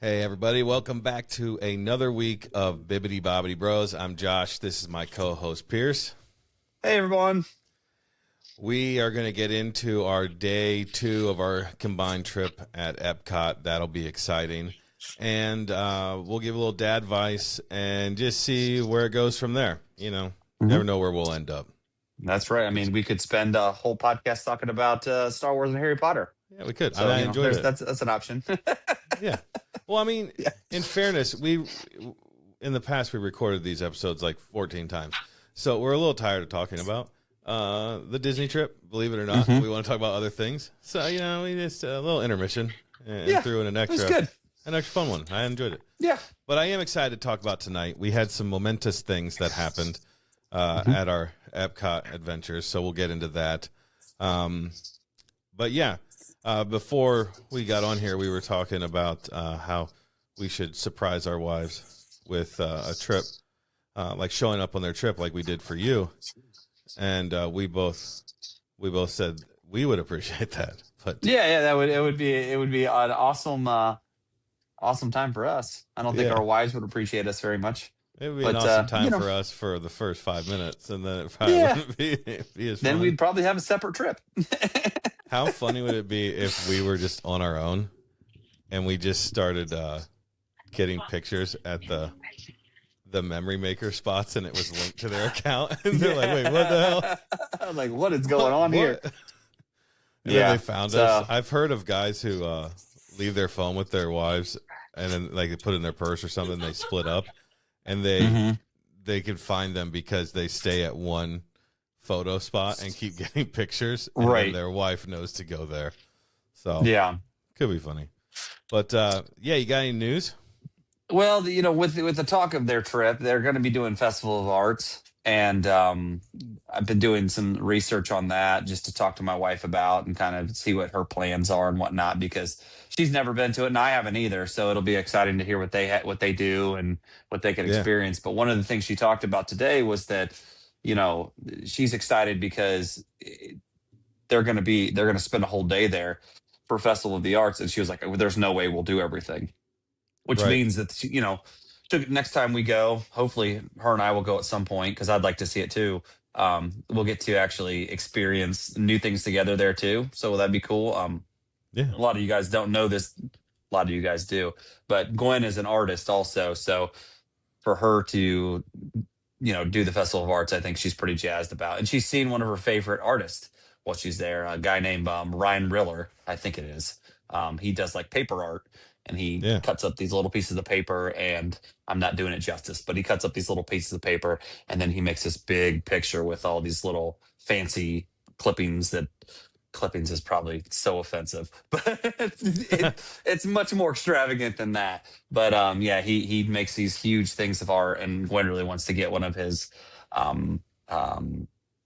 Hey, everybody. Welcome back to another week of Bibbidi Bobbidi Bros. I'm Josh. This is my co-host, Pierce. Hey, everyone. We are going to get into our day 2 of our combined trip at EPCOT. That'll be exciting. And we'll give a little dad advice and just see where it goes from there. You know, never know where we'll end up. That's right. I mean, we could spend a whole podcast talking about Star Wars and Harry Potter. Yeah, we could. So, I enjoyed it. That's an option. Yeah. Well, I mean, in fairness, in the past, we recorded these episodes like 14 times. So we're a little tired of talking about the Disney trip, believe it or not. We want to talk about other things. So, you know, we just a little intermission and threw in an extra fun one. I enjoyed it. Yeah. But I am excited to talk about tonight. We had some momentous things that happened at our Epcot adventures, so we'll get into that. But yeah, before we got on here, we were talking about how we should surprise our wives with a trip, like showing up on their trip like we did for you. And we both said we would appreciate that. But Yeah, it would be an awesome time for us. I don't think our wives would appreciate us very much. It would be an awesome time for us for the first 5 minutes, and then it probably wouldn't be as fun. Then we'd probably have a separate trip. How funny would it be if we were just on our own and we just started getting pictures at the memory maker spots, and it was linked to their account, and they're like, "Wait, what the hell?" I'm like, what is going on here? And then they found us. I've heard of guys who leave their phone with their wives, and then like they put it in their purse or something. They split up, and they can find them because they stay at one photo spot and keep getting pictures, and then their wife knows to go there. So could be funny. But you got any news? Well, you know, with the talk of their trip, they're going to be doing Festival of Arts, and I've been doing some research on that just to talk to my wife about and kind of see what her plans are and whatnot, because she's never been to it and I haven't either. So it'll be exciting to hear what they do and what they can experience. But one of the things she talked about today was that, you know, she's excited because they're going to spend a whole day there for Festival of the Arts, and she was like, "There's no way we'll do everything." Which means that, you know, next time we go, hopefully her and I will go at some point, because I'd like to see it too. We'll get to actually experience new things together there too. So that'd be cool. A lot of you guys don't know this. A lot of you guys do. But Gwen is an artist also. So for her to, you know, do the Festival of Arts, I think she's pretty jazzed about. And she's seen one of her favorite artists while she's there, a guy named Ryan Riller, I think it is. He does like paper art. And he cuts up these little pieces of paper, and I'm not doing it justice, but he cuts up these little pieces of paper, and then he makes this big picture with all these little fancy clippings. Clippings is probably so offensive, but it's much more extravagant than that. But he makes these huge things of art, and Gwen really wants to get one of his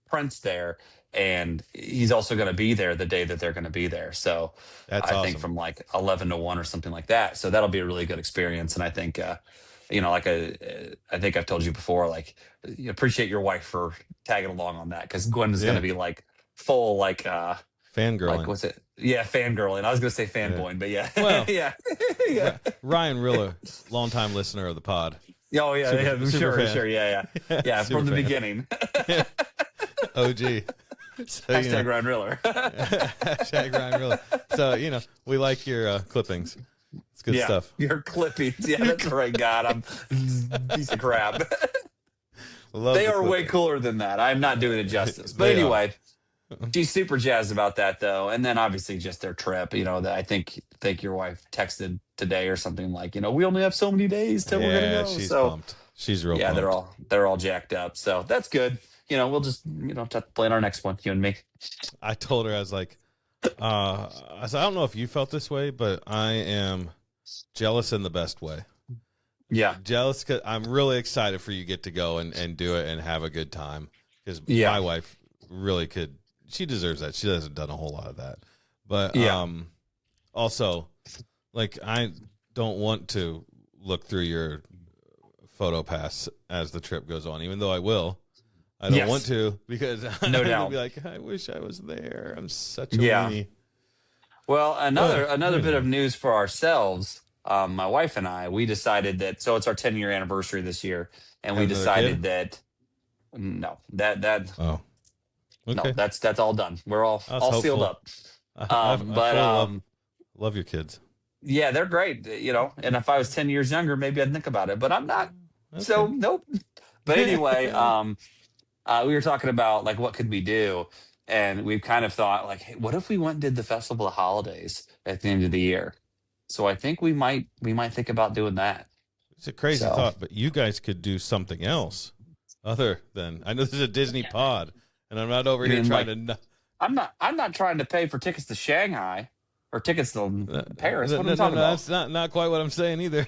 prints there. And he's also going to be there the day that they're going to be there. So I think from like 11 to 1 or something like that. So that'll be a really good experience. And I think, you know, I think I've told you before, like, you appreciate your wife for tagging along on that, because Gwen is going to be like full, like, fangirling. Like, what's it? Yeah, fangirling. I was going to say fanboying, but yeah. Well, yeah. Ryan Riller, longtime listener of the pod. Oh, yeah. Sure. Yeah. Yeah, from the beginning. OG. So, Hashtag Ryan Riller. Hashtag Ryan Riller. So, you know, we like your clippings. It's good stuff. Your clippings. Yeah, that's right. God, I'm a piece of crap. They are way cooler than that. I'm not doing it justice. But anyway, she's super jazzed about that, though. And then obviously just their trip. You know, I think your wife texted today or something like, you know, we only have so many days till we're gonna go. She's pumped. She's real pumped. Yeah, they're all jacked up. So that's good. You know, we'll just, you know, have to plan our next one, you and me. I told her, I was like, I don't know if you felt this way, but I am jealous in the best way. Yeah. Jealous because I'm really excited for you get to go and do it and have a good time. Because my wife really could, she deserves that. She hasn't done a whole lot of that. But also, like, I don't want to look through your photo pass as the trip goes on, even though I will. I don't want to, because I'm going to be like, I wish I was there. I'm such a weenie. Well, another bit of news for ourselves. my wife and we decided that, so it's our 10-year anniversary this year, and we Have another kid? decided that no, that Oh, no, okay. that's all done. We're I was all sealed hopeful. up. I But fully love your kids. yeah, they're great, and if I was 10 years younger, maybe I'd think about it, but I'm not. So Okay. nope. But anyway, we were talking about like what could we do, and we've kind of thought like, hey, what if we went and did the Festival of Holidays at the end of the year? So I think we might think about doing that. It's a crazy So thought, but you guys could do something else other than, I know this is a Disney pod, and I'm not over I here mean, trying like, to. I'm not trying to pay for tickets to Shanghai or tickets to No, Paris. What are we no, talking about? that's not quite what I'm saying either.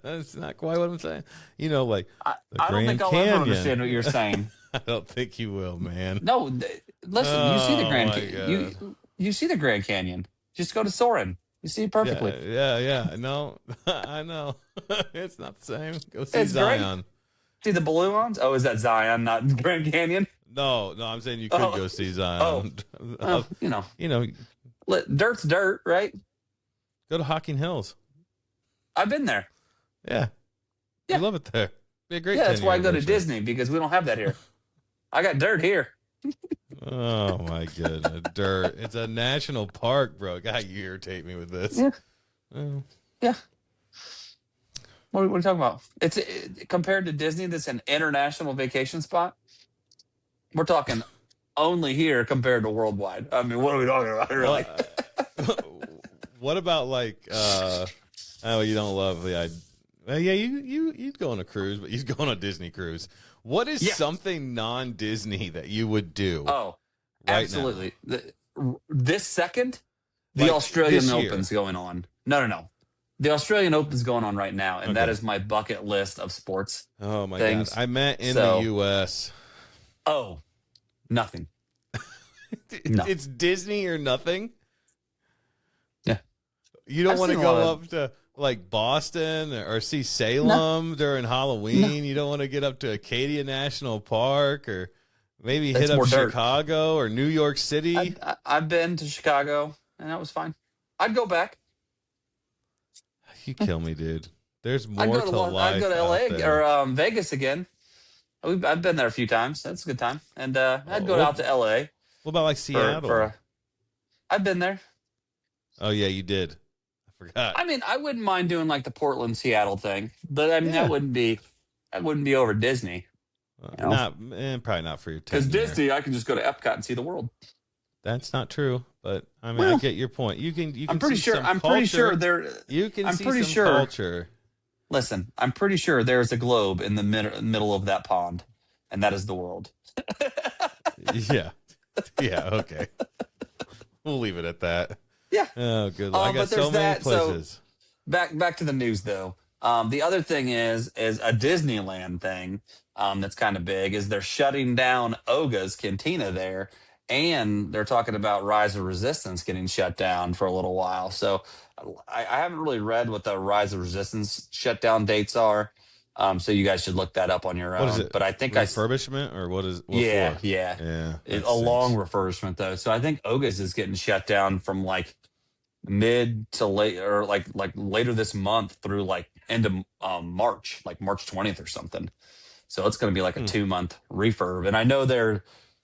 That's not quite what I'm saying. Like I, the I don't think Grand I'll ever understand what Canyon. you're saying. I don't think you will, man. No, listen. You see the Oh Grand my Ca- god. you see the Grand Canyon. Just go to Soren. You see it perfectly. Yeah. No, I know. It's not the same. Go see It's great. Zion. See the balloons? Oh, is that Zion, not Grand Canyon? No, I'm saying you could Oh, go see oh, Zion. well, You know, dirt's dirt, right? go to Hocking Hills. I've been there. Yeah, you Yeah, love it there. Be a great yeah. That's 10-year why I go to anniversary. Disney because we don't have that here. I got dirt here. Oh my goodness, dirt! It's a national park, bro. God, you irritate me with this. Yeah, Oh, yeah. What are you talking about? Compared to Disney, that's an international vacation spot. We're talking only here compared to worldwide. I mean, what are we talking about, really? what? What about like? Oh, you don't love the idea. Well, yeah, you'd go on a cruise, but you'd go on a Disney cruise. What is Yeah. something non-Disney that you would do Oh, right now? absolutely. This second, the Like Australian this year? Open's going on. No, no, no. The Australian Open's going on right now, and that Okay. is my bucket list of sports Oh my God, things. I meant in the So, U.S. oh, nothing. No. It's Disney or nothing. Yeah. You don't I've want to seen a go lot of up to like Boston or see no, Salem during no. Halloween. You don't want to get up to Acadia National Park or maybe hit That's up more dirt. Chicago or New York City. I've been to Chicago, and that was fine. I'd go back. You kill me, dude. There's I'd more go to to I'd go life to out LA or there. Vegas again. I've been there a few times. That's a good time. And I'd Oh, go out to LA what about like for Seattle? I've been there. Oh yeah, you did. I forgot. I mean, I wouldn't mind doing like the Portland Seattle thing, but I mean Yeah, that wouldn't be over Disney, not probably not for your because 10-year. Disney I can just go to EPCOT and see the world. That's not true, but I mean, I Well, get your point. You I'm can pretty see sure. some I'm pretty sure culture. there. You can I'm see pretty some sure. culture. Listen, I'm pretty sure there's a globe in the middle of that pond, and that is the world. Yeah, yeah. Okay, we'll leave it at that. Yeah. Oh, good. I got But there's so many that. So places. back to the news though. The other thing is a Disneyland thing that's kind of big is they're shutting down Oga's Cantina there, and they're talking about Rise of Resistance getting shut down for a little while. So I haven't really read what the Rise of Resistance shutdown dates are. So you guys should look that up on your What is own. it? But I think Refurbishment or what yeah, for? yeah. Yeah, that A long stinks. refurbishment though. So I think Oga's is getting shut down from like mid to late or like later this month through like end of March, like March 20th or something. So it's going to be like a Hmm. 2 month refurb. And I know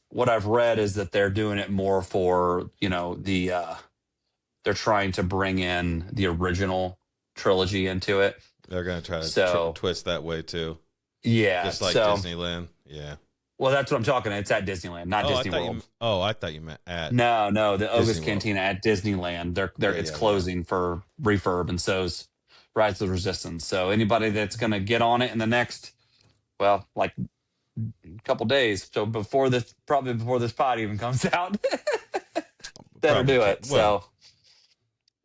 what I've read is that they're doing it more for, they're trying to bring in the original trilogy into it. They're gonna try to So twist that way too, yeah. just like So, Disneyland. Yeah. well, that's what I'm talking. It's at Disneyland, not Oh, Disney World. I thought you meant at No, the Oga's Disney World. Cantina at Disneyland. Yeah, It's yeah. closing for refurb, and so's Rise of the Resistance. So anybody that's going to get on it in the next, well, like a couple days, so probably before this pod even comes out, better Probably do true. it. Well, So,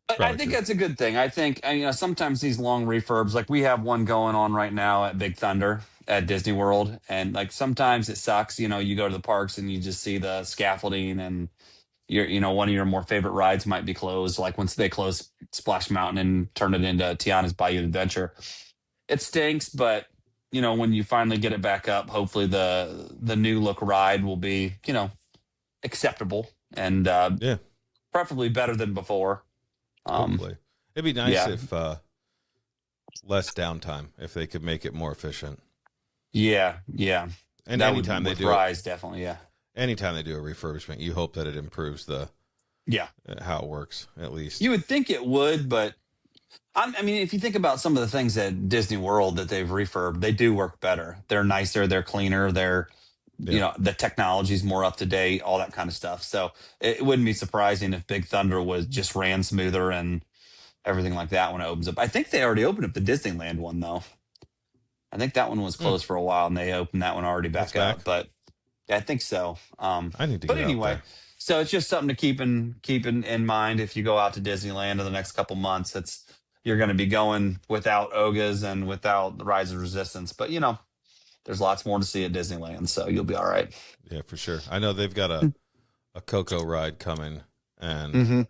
but I probably think true. that's a good thing. I think sometimes these long refurbs, like we have one going on right now at Big Thunder at Disney World, and like sometimes it sucks. You go to the parks and you just see the scaffolding and one of your more favorite rides might be closed. Like once they close Splash Mountain and turn it into Tiana's Bayou Adventure, it stinks. But when you finally get it back up, hopefully the new look ride will be acceptable and Yeah, preferably better than before. hopefully. It'd be nice Yeah. if less downtime, if they could make it more efficient. Yeah. And That anytime would they do it, rise, definitely. Yeah. anytime they do a refurbishment, you hope that it improves the Yeah. how it works at least. You would think it would, but I mean, if you think about some of the things at Disney World that they've refurbed, they do work better. They're nicer, they're cleaner, Yeah. the technology's more up to date, all that kind of stuff. So it wouldn't be surprising if Big Thunder was just ran smoother and everything like that when it opens up. I think they already opened up the Disneyland one though. I think that one was closed for a while and they opened that one already That's back up. back? But yeah, I think so. I need to But get out anyway, there. so it's just something to keep in mind if you go out to Disneyland in the next couple months. You're going to be going without Ogas and without the Rise of Resistance, but there's lots more to see at Disneyland, so you'll be all right. Yeah, for sure. I know they've got a Coco ride coming, and Mm-hmm.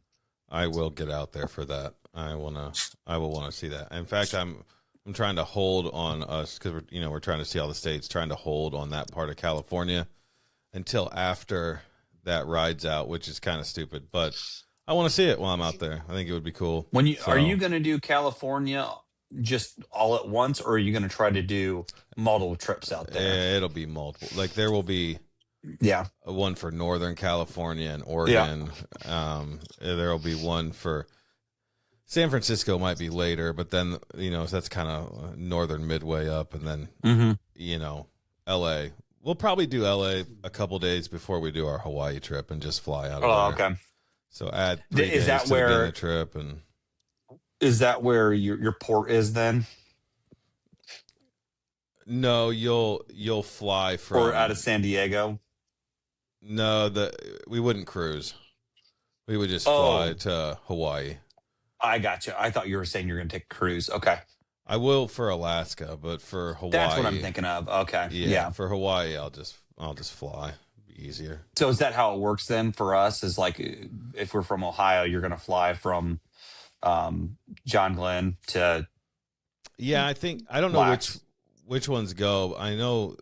I will get out there for that. I will want to see that. In fact, I'm trying to hold on us because we're trying to see all the states, trying to hold on that part of California until after that ride's out, which is kind of stupid, but I want to see it while I'm out there. I think it would be cool. Are you going to do California just all at once, or are you going to try to do multiple trips out there? It'll be multiple. Like there will be Yeah. one for Northern California and Oregon. There will be one for San Francisco. Might be later, but then that's kind of northern midway up, and then L.A. We'll probably do L.A. a couple days before we do our Hawaii trip and just fly out of there. Okay. So add 3 days Is that to the where dinner trip, and is that where your port is then, no, you'll fly from or out of San Diego? No, we wouldn't cruise. We would just fly to Hawaii. I got you. I thought you were saying you're going to take a cruise. Okay. I will for Alaska, but for Hawaii, That's what I'm thinking of. Okay. Yeah. For Hawaii, I'll just fly. Be easier. So is that how it works then for us? Is like if we're from Ohio, you're going to fly from John Glenn to Yeah, I don't know Wax. which ones go. I know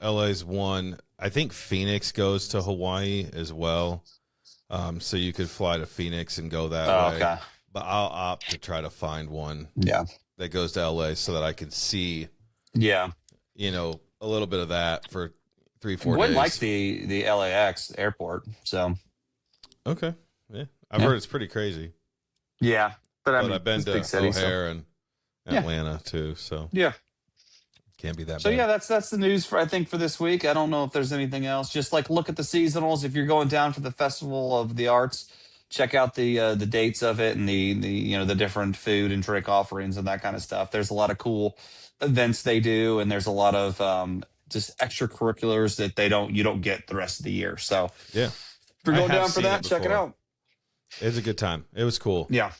LA's one. I think Phoenix goes to Hawaii as well. So you could fly to Phoenix and go that way. Okay. But I'll opt to try to find one Yeah. that goes to LA so that I could see, Yeah. a little bit of that for 3-4 Gwen days. likes the LAX airport. So Okay. Yeah. I've heard it's pretty crazy. yeah. But I But mean, I've been it's a to big city, so- O'Hare and Yeah. Atlanta too, so Yeah. can't be that So bad. yeah, that's the news for this week. I don't know if there's anything else. Just like look at the seasonals. If you're going down for the Festival of the Arts, check out the dates of it and the different food and drink offerings and that kind of stuff. There's a lot of cool events they do, and there's a lot of just extracurriculars that you don't get the rest of the year. So Yeah. if you're I going have down for seen that, it check it before. out. It was a good time. It was cool. Yeah.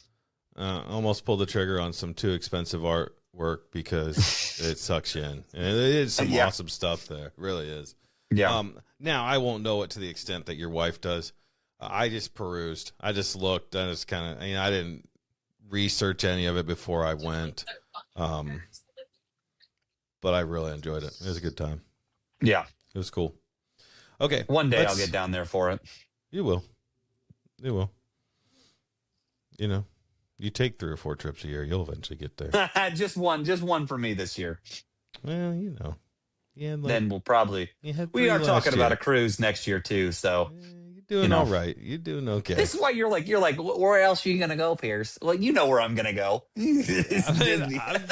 Almost pulled the trigger on some too expensive artwork because it sucks you in. And it is some Yeah. awesome stuff there. It really is. Yeah. Now I won't know it to the extent that your wife does. I just perused. I just looked. I just kind of, I didn't research any of it before I went. But I really enjoyed it. It was a good time. Yeah. It was cool. Okay. One day I'll get down there for it. You will. You will. You take 3 or 4 trips a year, you'll eventually get there. just one for me this year. Well, Yeah. Then we'll probably we are talking about a cruise next year too. So You're doing all right. You're doing okay. this is why you're like, where else are you gonna go, Pierce? Well, you know where I'm gonna go. I'm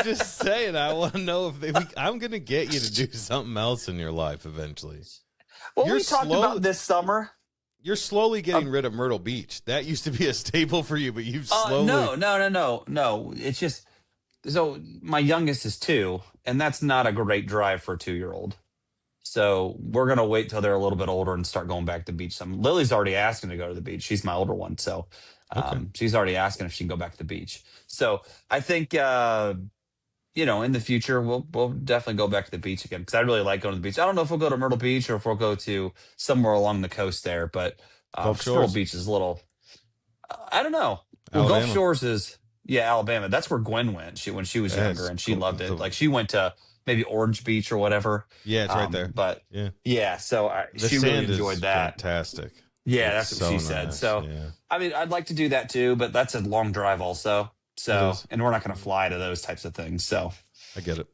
just saying. I want to know I'm going to get you to do something else in your life eventually. Well, You're we talked about this summer. You're slowly getting rid of Myrtle Beach. That used to be a staple for you, but you've slowly. No. It's just so my youngest is 2, and that's not a great drive for a 2-year-old. So we're gonna wait till they're a little bit older and start going back to the beach. Lily's already asking to go to the beach. She's my older one, so she's already asking if she can go back to the beach. So I think in the future we'll definitely go back to the beach again because I really like going to the beach. I don't know if we'll go to Myrtle Beach or if we'll go to somewhere along the coast there, but Myrtle Beach is a little. I don't know. Well, Gulf Shores is Alabama. That's where Gwen went. When she was younger, and she loved it. Like she went to maybe Orange Beach or whatever. Yeah, it's right there. But yeah. So The she sand really enjoyed is that. Fantastic. Yeah, It's that's what so she said. nice. So, Yeah, I mean, I'd like to do that too, but that's a long drive also. it So, is. and we're not going to fly to those types of things. So, I get it.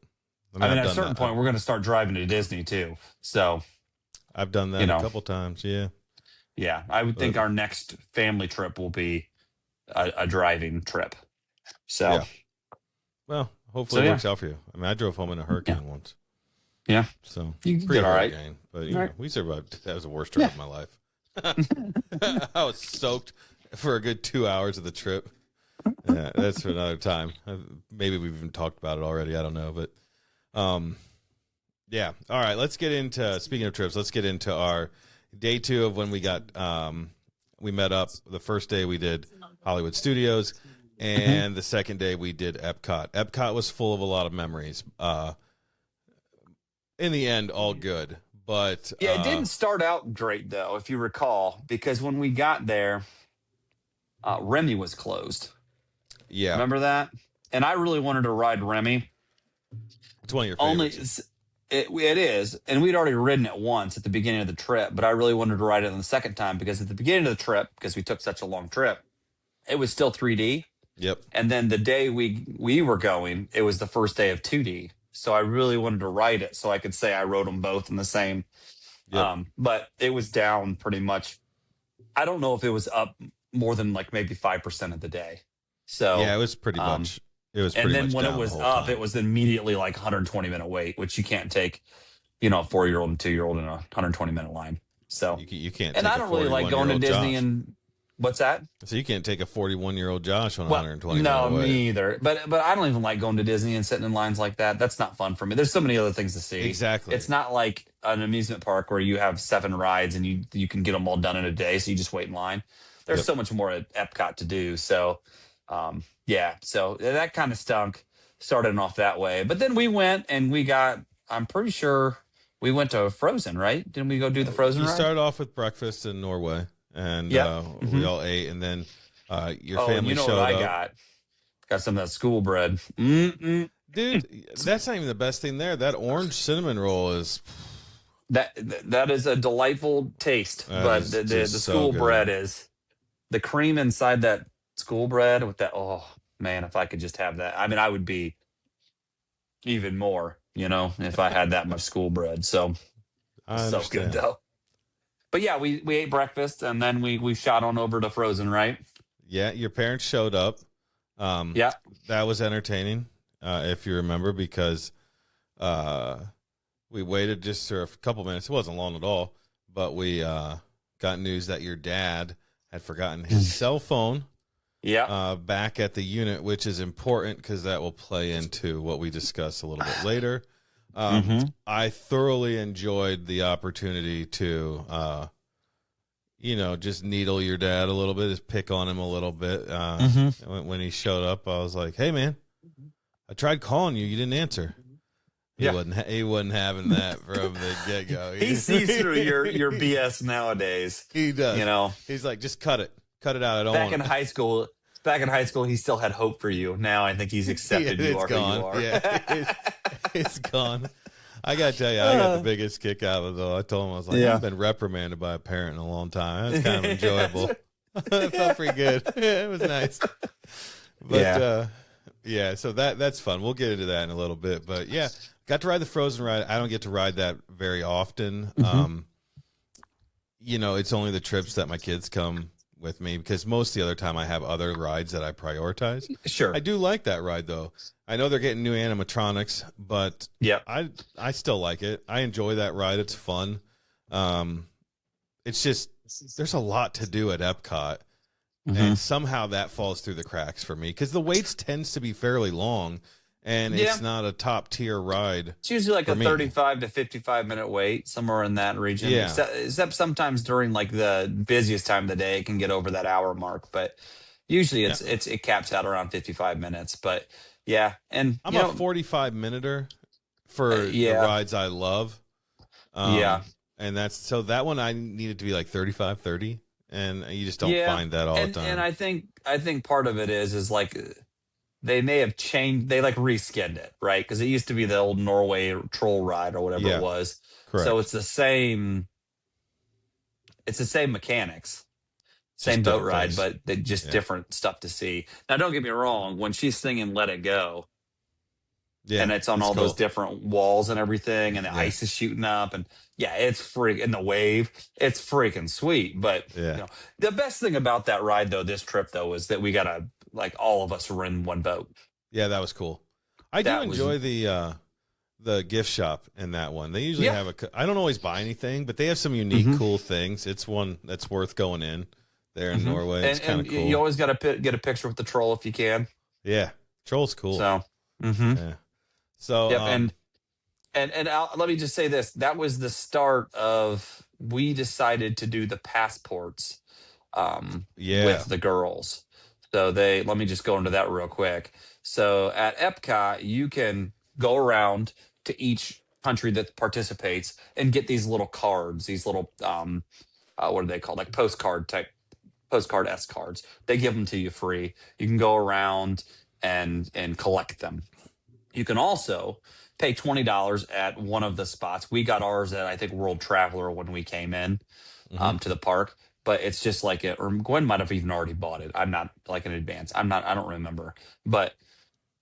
I I mean, mean, I've at a done certain that. point, we're going to start driving to Disney too. So, I've done you that a know, couple times. Yeah, yeah, I would but think our next family trip will be a driving trip. So, yeah. Well, hopefully so it yeah, works out for you. I mean, I drove home in a yeah, hurricane once, yeah. so You did all right. pre-hurricane, but All right. we survived. That was the worst drive Yeah. of my life. I was soaked for a good 2 hours of the trip. Yeah, that's for another time. Maybe we've even talked about it already. I don't know, but yeah. All right, let's get into, speaking of trips, let's get into our day 2 of when we met up. The first day we did Hollywood Studios, and the second day we did Epcot. Epcot was full of a lot of memories. In the end, all good, but Yeah, it didn't start out great though, if you recall, because when we got there, Remy was closed. yeah, Remember that? And I really wanted to ride Remy. it's one of your Only favorites. it is, and we'd already ridden it once at the beginning of the trip, but I really wanted to ride it on the second time because at the beginning of the trip, because we took such a long trip, it was still 3D, Yep, and then the day we were going, it was the first day of 2D. So I really wanted to ride it so I could say I rode them both in the same. yep, But it was down pretty much. I don't know if it was up more than like maybe 5% of the day. yeah. So, It was pretty um, much. It was and pretty then much when it down the was whole up, time. it was immediately like 120-minute wait, which you can't take, a 4-year-old and 2-year-old in a 120-minute line. So, You can't and take I a don't really like 41-year-old going to Disney. Josh. And what's that? So you can't take a 41-year-old Josh on a Well, 120-minute no, wait. me either. But I don't even like going to Disney and sitting in lines like that. That's not fun for me. There's so many other things to see. Exactly. It's not like an amusement park where you have 7 rides and you can get them all done in a day, so you just wait in line. There's Yep. so much more at Epcot to do. So, yeah. So that kind of stunk. Starting off that way, but then we went and we got. I'm pretty sure we went to Frozen, right? Didn't we go do the Frozen You ride? started off with breakfast in Norway, and Yep. we Hmm. all ate, and then your Oh, and family you know what showed I up. got? Got some of that school bread. Mm-mm. Dude, that's not even the best thing there. That orange cinnamon roll is That is a delightful taste, that but is the just so school bread good. is the cream inside that school bread with that. Oh man, if I could just have that, I mean, I would be even more, if I had that much school bread. So I so good understand. though. But yeah, we ate breakfast and then we shot on over to Frozen, right? Yeah, your parents showed up. Um, Yeah. that was entertaining, if you remember, because we waited just for a couple minutes. It wasn't long at all, but we got news that your dad had forgotten his cell phone Yeah. back at the unit, which is important because that will play into what we discuss a little bit later. Mm-hmm. I thoroughly enjoyed the opportunity to, just needle your dad a little bit, just pick on him a little bit. When he showed up, I was like, "Hey, man, I tried calling you. You didn't answer." He Yeah. wasn't. He wasn't having that from the get go. He sees through your BS nowadays. He does. You know, He's like, "Just cut it. Cut it out. I don't back want in it." high school, back in high school, he still had hope for you. Now I think he's accepted you It's are gone. who you are. Yeah, it's gone. I gotta tell you, I got the biggest kick out of it. Though I told him, I was like, Yeah. I've been reprimanded by a parent in a long time. That's kind of enjoyable. It felt pretty good. It was nice. But yeah, so that's fun. We'll get into that in a little bit. But yeah, got to ride the Frozen ride. I don't get to ride that very often. It's only the trips that my kids come with me because most of the other time I have other rides that I prioritize. Sure. I do like that ride though. I know they're getting new animatronics, but Yep. I still like it. I enjoy that ride. It's fun. It's just there's a lot to do at Epcot, and somehow that falls through the cracks for me because the waits tends to be fairly long, and Yeah. it's not a top tier ride. It's usually like for a me. 35 to 55-minute wait, somewhere in that region. Yeah. Except sometimes during like the busiest time of the day, it can get over that hour mark. But usually it caps out around 55 minutes. But yeah, and I'm a 45-minuter for the yeah. rides I love. Yeah. And that one I needed to be like 35, 30, and you just don't find that all the time. And I think part of it is like they may have changed. They like reskinned it, right? Because it used to be the old Norway troll ride or whatever Yeah, it was. correct. So it's the same. It's the same mechanics, Just same boat different ride, face. but just Yeah. different stuff to see. Now, don't get me wrong. When she's singing "Let It Go," Yeah. and it's on It's all those cool. different walls and everything, and the Yeah. ice is shooting up, and yeah, it's freak and the wave, it's freaking sweet. But Yeah. the best thing about that ride, though, this trip though, is that we got to like all of us were in one boat. Yeah, that was cool. I do That was enjoy the gift shop in that one. They usually yeah. have I don't always buy anything, but they have some unique, hmm cool things. It's one that's worth going in there in hmm Norway. It's And kind of you cool. always got to get a picture with the troll if you can. Yeah, Troll's cool. So. hmm Yeah. So, Yep. Let me just say this. That was the start of we decided to do the passports yeah. with the girls. So let me just go into that real quick. So at EPCOT, you can go around to each country that participates and get these little cards, these little what are they called? Like postcard S cards. They give them to you free. You can go around and collect them. You can also pay $20 at one of the spots. We got ours at I think World Traveler when we came in Hmm. to the park, but it's just like or Gwen might have even already bought it. I'm not like in advance. I'm not. I don't remember, but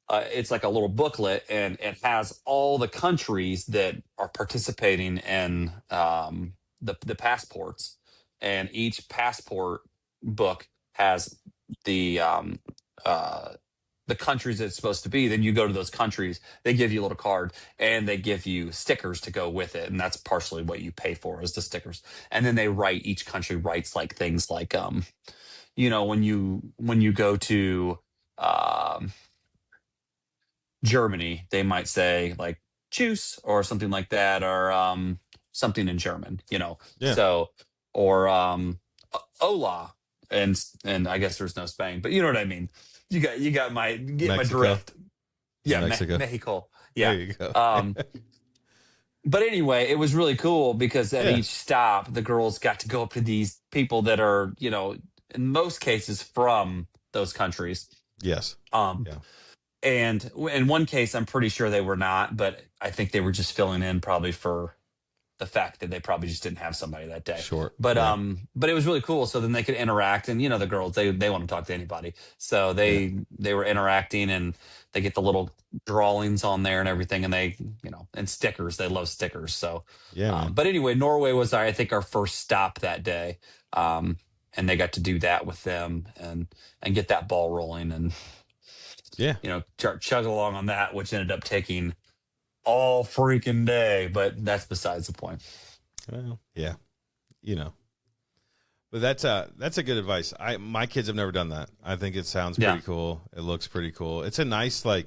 it's like a little booklet, and it has all the countries that are participating in the passports, and each passport book has the uh, the countries it's supposed to be. Then you go to those countries, they give you a little card, and they give you stickers to go with it, and that's partially what you pay for is the stickers. And then they write each country writes like things like when you go to um Germany, they might say like juice or something like that, or something in German. Yeah. So, or hola, and I guess there's no Spain, but you know what I mean. You got my Mexico drift. and Yeah, Mexico. Mexico. There Yeah. you go. But anyway, it was really cool because at Yeah. each stop, the girls got to go up to these people that are, in most cases from those countries. Yes. Um, Yeah. And in one case, I'm pretty sure they were not, but I think they were just filling in probably for the fact that they probably just didn't have somebody that day. Short. But Yeah. but it was really cool. So then they could interact, and the girls they want to talk to anybody, so Yeah. they were interacting, and they get the little drawings on there and everything, and they and stickers. They love stickers. So, Yeah, man. but anyway, Norway was I think our first stop that day. And they got to do that with them and get that ball rolling and Yeah. chug along on that, which ended up taking all freaking day, but that's besides the point. Well, yeah. You know. But that's a good advice. My kids have never done that. I think it sounds Yeah. pretty cool. It looks pretty cool. It's a nice I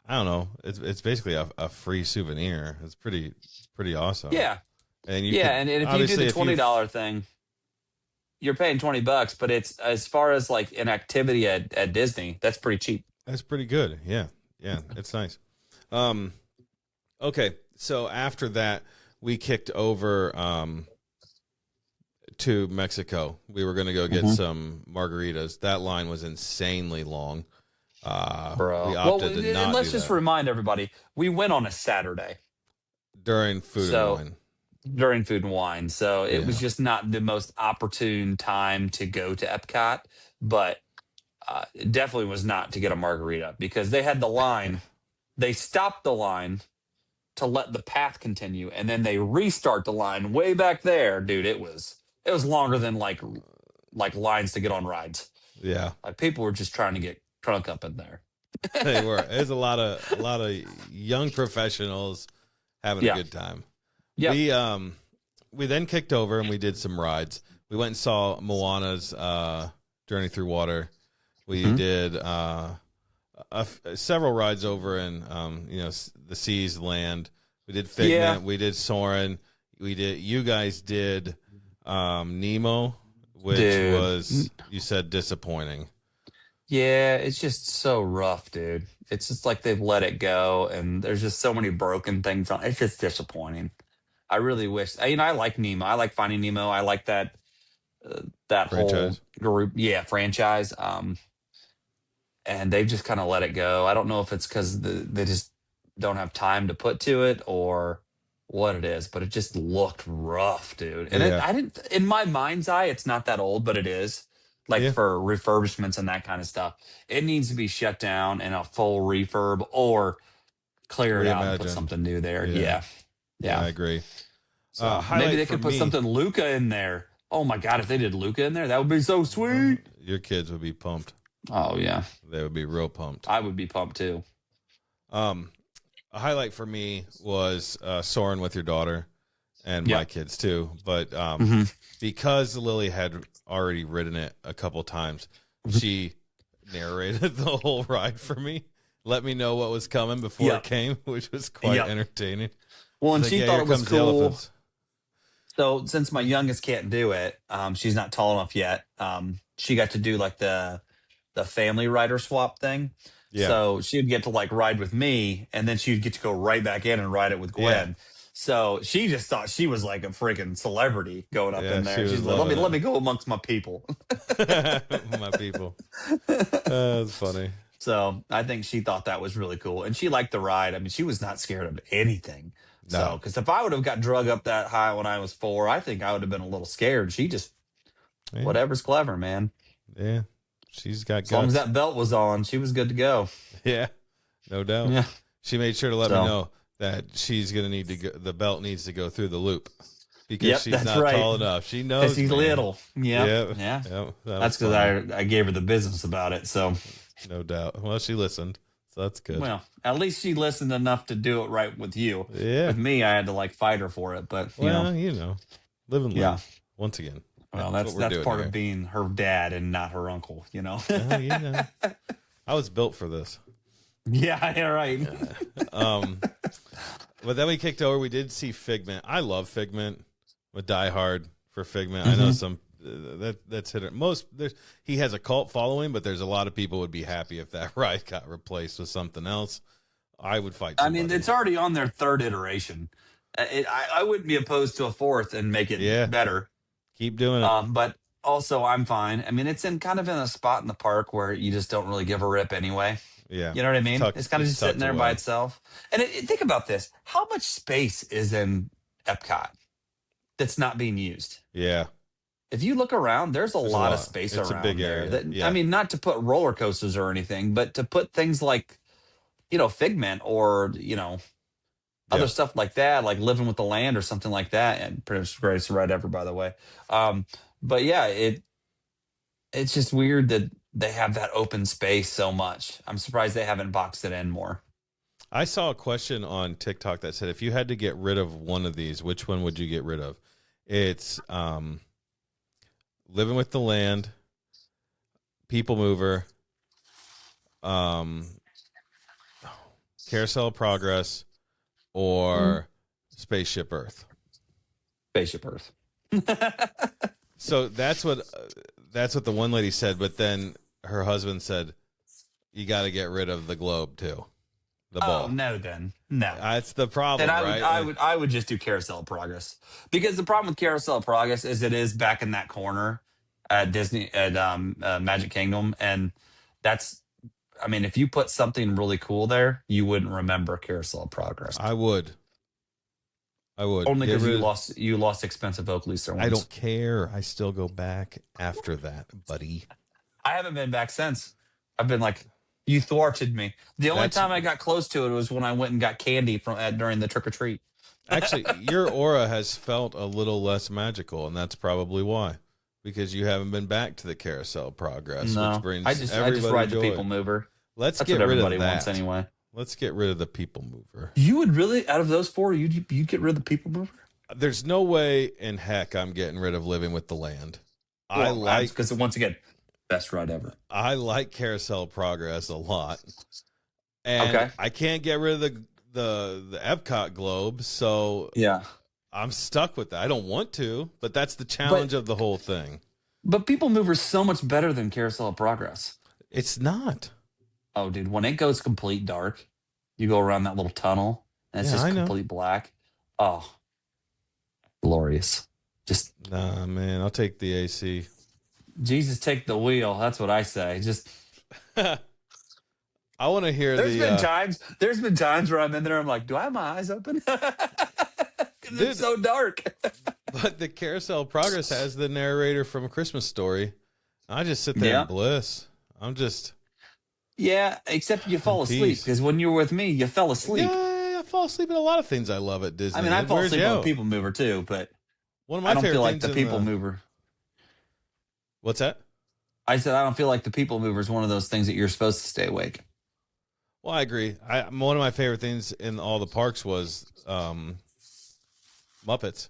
don't know. It's basically a free souvenir. It's pretty awesome. Yeah. And you Yeah. could And if you do obviously the if you $20 thing, you're paying $20, but it's as far as like an activity at Disney, that's pretty cheap. that's pretty good. Yeah. Yeah, it's nice. Um okay, so after that we kicked over to Mexico. We were going to go get Mhm. some margaritas. That line was insanely long. We Bro. Well, opted to and not do let's just that remind everybody, we went on a Saturday. during food and So wine. during food and wine. So it was Yeah. just not the most opportune time to go to Epcot, but it definitely was not to get a margarita because they had the line. They stopped the line to let the path continue, and then they restart the line way back there, dude. It was longer than like lines to get on rides. Yeah. Like people were just trying to get crunk up in there. They were. There's a lot of young professionals having a Yeah. good time. Yep. We then kicked over and we did some rides. We went and saw Moana's Journey Through Water. We Mhm. did several rides over in the seas land. We did Figment. Yeah. We did Soren. You guys did Nemo, which Dude. was you said disappointing. Yeah, it's just so rough, dude. It's just like they've let it go, and there's just so many broken things on. It's just disappointing. I really wish. I like Nemo. I like Finding Nemo. I like that whole Franchise. group. Yeah, franchise. And they've just kind of let it go. I don't know if it's because they just don't have time to put to it, or what it is, but it just looked rough, dude. And Yeah. I didn't, in my mind's eye, it's not that old, but it is. Like Yeah. for refurbishments and that kind of stuff, it needs to be shut down and a full refurb or clear it out and put Reimagined. something new there. Yeah. Yeah. Yeah, Yeah. I agree. So maybe Highlight they for could put me. something Luca in there. Oh my God, if they did Luca in there, that would be so sweet. Your kids would be pumped. Oh yeah. They would be real pumped. I would be pumped too. Um, a highlight for me was soaring with your daughter and my Yep. kids too. But hmm because Lily had already ridden it a couple times, she narrated the whole ride for me. Let me know what was coming before Yep. it came, which was quite Yep. entertaining. Well, and Like, she yeah, thought here it was comes the cool. elephants. So since my youngest can't do it, she's not tall enough yet. She got to do like the family rider swap thing. Yeah. So she'd get to like ride with me, and then she'd get to go right back in and ride it with Yeah. Gwen. So she just thought she was like a freaking celebrity going up Yeah, in she there. was She's like, let me loving let it. me go amongst my people. My people. That's funny. So I think she thought that was really cool, and she liked the ride. I mean, she was not scared of anything. So, No. because if I would have got drug up that high when I was 4, I think I would have been a little scared. She just Yeah. whatever's clever, man. Yeah. She's got As long as guts. that belt was on, she was good to go. Yeah. No doubt. Yeah. She made sure to let So- me know that she's going to need to go, the belt needs to go through the loop because Yep, she's that's not right. tall enough. She knows. Because she's man. little. Yeah. Yep. Yeah. Yep. That's because I gave her the business about it. So, No doubt. Well, she listened. So that's good. well, at least she listened enough to do it right with you. Yeah. With me, I had to like fight her for it. But, Well, you know, live and learn. yeah. Once again. Well, what we're that's doing part here. of being her dad and not her uncle, you know? Well, I was built for this. Yeah, yeah, right. But then we kicked over. We did see Figment. I love Figment. I'm a diehard for Figment. I know some that's hit it. He has a cult following, but there's a lot of people would be happy if that ride got replaced with something else. I would fight. I Somebody. mean, it's already on their 3rd iteration. I wouldn't be opposed to a 4th and make it better. Keep doing it. But also, I'm fine. I mean, it's in kind of in a spot in the park where you just don't really give a rip anyway. Yeah. You know what I mean? Tucked- It's kind of it's just sitting tucked there by away. itself. And think about this. How much space is in Epcot that's not being used? Yeah. If you look around, there's a There's a lot of lot. space It's a around big there. area. That, Yeah. I mean, not to put roller coasters or anything, but to put things like, Figment or, other Yeah. stuff like that, like Living with the Land or something like that. And pretty much the greatest ride ever, by the way. But yeah, it's just weird that they have that open space so much. I'm surprised they haven't boxed it in more. I saw a question on TikTok that said, if you had to get rid of one of these, which one would you get rid of? It's Living with the Land, People Mover, Carousel of Progress, or Spaceship Earth. Spaceship Earth. So that's what the one lady said, but then her husband said, you got to get rid of the globe too, the ball. Oh no, then no. That's the problem, Then right? I would just do Carousel of Progress, because the problem with Carousel of Progress is it is back in that corner at Disney at Magic Kingdom, and that's, I mean, if you put something really cool there, you wouldn't remember Carousel of Progress. I would. Only Get because rid you of- lost expensive Oakleyster ones. I don't care. I still go back after that, buddy. I haven't been back since. I've been like, you thwarted me. The only That's- time I got close to it was when I went and got candy from during the trick or treat. Actually, your aura has felt a little less magical, and that's probably why. Because you haven't been back to the Carousel of Progress, No, which brings I just everybody ride joy. the People Mover. Let's That's get what rid everybody of that. wants anyway. Let's get rid of the People Mover. You would really, out of those 4, you'd get rid of the People Mover? There's no way in heck I'm getting rid of Living with the Land. Because once again, best ride ever. I like Carousel of Progress a lot, and Okay. I can't get rid of the Epcot globe, so Yeah, I'm stuck with that. I don't want to, but that's the challenge of the whole thing. but People Mover is so much better than Carousel of Progress. It's not. Oh, dude, when it goes complete dark, you go around that little tunnel, and it's Yeah, just I know. complete black. Oh, glorious! Just Nah, man, I'll take the AC. Jesus, take the wheel. That's what I say. Just I want to hear there's the. been times where I'm in there. I'm like, do I have my eyes open? because it's so dark. But the Carousel of Progress has the narrator from A Christmas Story. I just sit there in bliss. I'm just... Yeah, except you fall asleep, peace. because when you were with me, you fell asleep. Yeah, I fall asleep in a lot of things I love at Disney. I mean, I fall asleep on you? People Mover too, but One of my I don't favorite feel like things the People Mover. What's that? I said I don't feel like the People Mover is one of those things that you're supposed to stay awake. Well, I agree. One of my favorite things in all the parks was Muppets.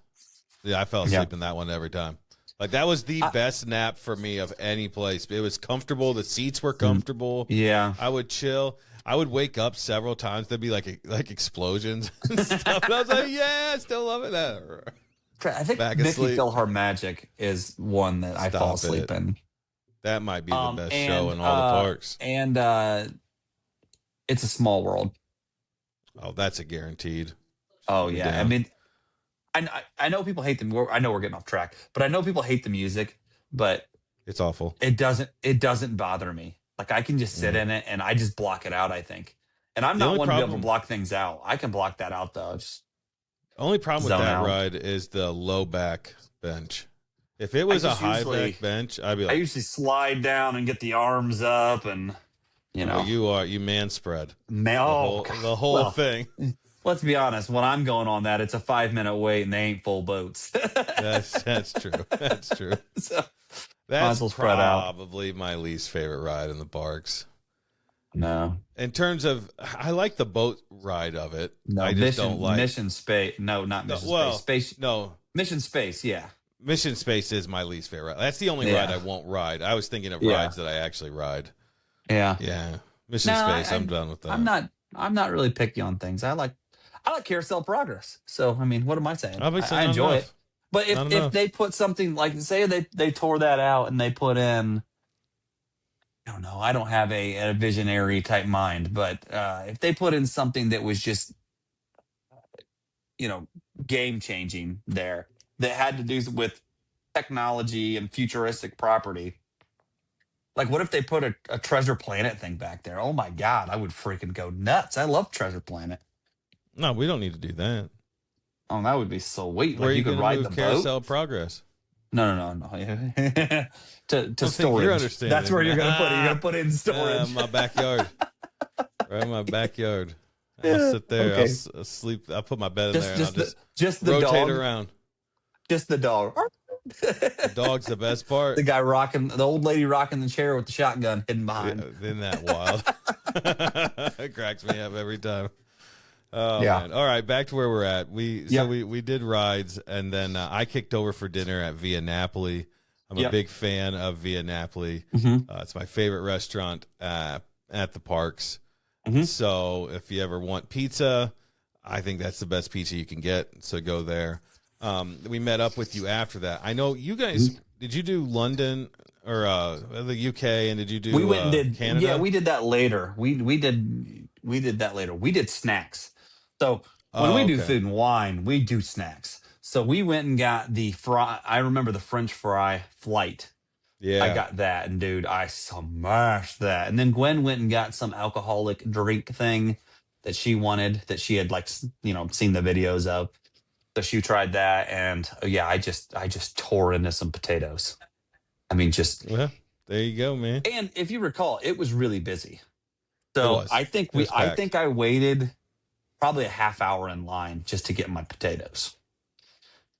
Yeah, I fell asleep in that one every time. Like, that was the best nap for me of any place. It was comfortable. The seats were comfortable. Yeah. I would chill. I would wake up several times. There'd be like explosions and stuff. And I was like, yeah, I still love it. I think Mickey PhilharMagic is one that I fall asleep in. That might be the best show in all the parks. And It's a Small World. Oh, that's a guaranteed. Oh, yeah. I mean, I know people hate the. I know we're getting off track, but I know people hate the music. But it's awful. It doesn't bother me. Like, I can just sit in it and I just block it out, I think. And I'm not one to be able to block things out. I can block that out though. Only problem with that ride is the low back bench. If it was a high back bench, I'd be like, I usually slide down and get the arms up, and you man spread. The whole thing. Let's be honest. When I'm going on that, it's a 5-minute wait, and they ain't full boats. That's true. That's true. So, that's probably my least favorite ride in the parks. No. In terms of, I like the boat ride of it. No, I just don't like Mission Space. No, not Mission Space. Mission Space. Yeah. Mission Space is my least favorite. That's the only ride I won't ride. I was thinking of rides that I actually ride. Yeah. Yeah. Mission Space. I'm done with that. I'm not really picky on things. I like Carousel Progress. So, I mean, what am I saying? Obviously I enjoy it. But if they put something like, say they tore that out and they put in, I don't know, I don't have a visionary type mind, but if they put in something that was just, game changing there, that had to do with technology and futuristic property. Like, what if they put a Treasure Planet thing back there? Oh my God, I would freaking go nuts. I love Treasure Planet. No, we don't need to do that. Oh, that would be sweet. Where like, you could ride the Carousel boat? Progress. No. to storage. That's where you're going to put it. You're going to put it in storage. My backyard. Right in my backyard. I'll sit there. Okay. I'll sleep. I'll put my bed in there and I'll just the rotate dog. Around. Just the dog. The dog's the best part. The guy the old lady rocking the chair with the shotgun hidden behind. Isn't that wild? It cracks me up every time. Oh, yeah. Man. All right, back to where we're at. We did rides, and then I kicked over for dinner at Via Napoli. I'm a big fan of Via Napoli. Mm-hmm. It's my favorite restaurant at the parks. Mm-hmm. So if you ever want pizza, I think that's the best pizza you can get. So go there. We met up with you after that. I know you guys. Mm-hmm. Did you do London or the UK? And did you do? We went and did Canada. Yeah, we did that later. We did that later. We did snacks. So when we do food and wine, we do snacks. So we went and got the fry. I remember the French fry flight. Yeah, I got that, and dude, I smashed that. And then Gwen went and got some alcoholic drink thing that she wanted, that she had seen the videos of. So she tried that, and I just tore into some potatoes. I mean, well, there you go, man. And if you recall, it was really busy. So I think I waited probably a half hour in line just to get my potatoes.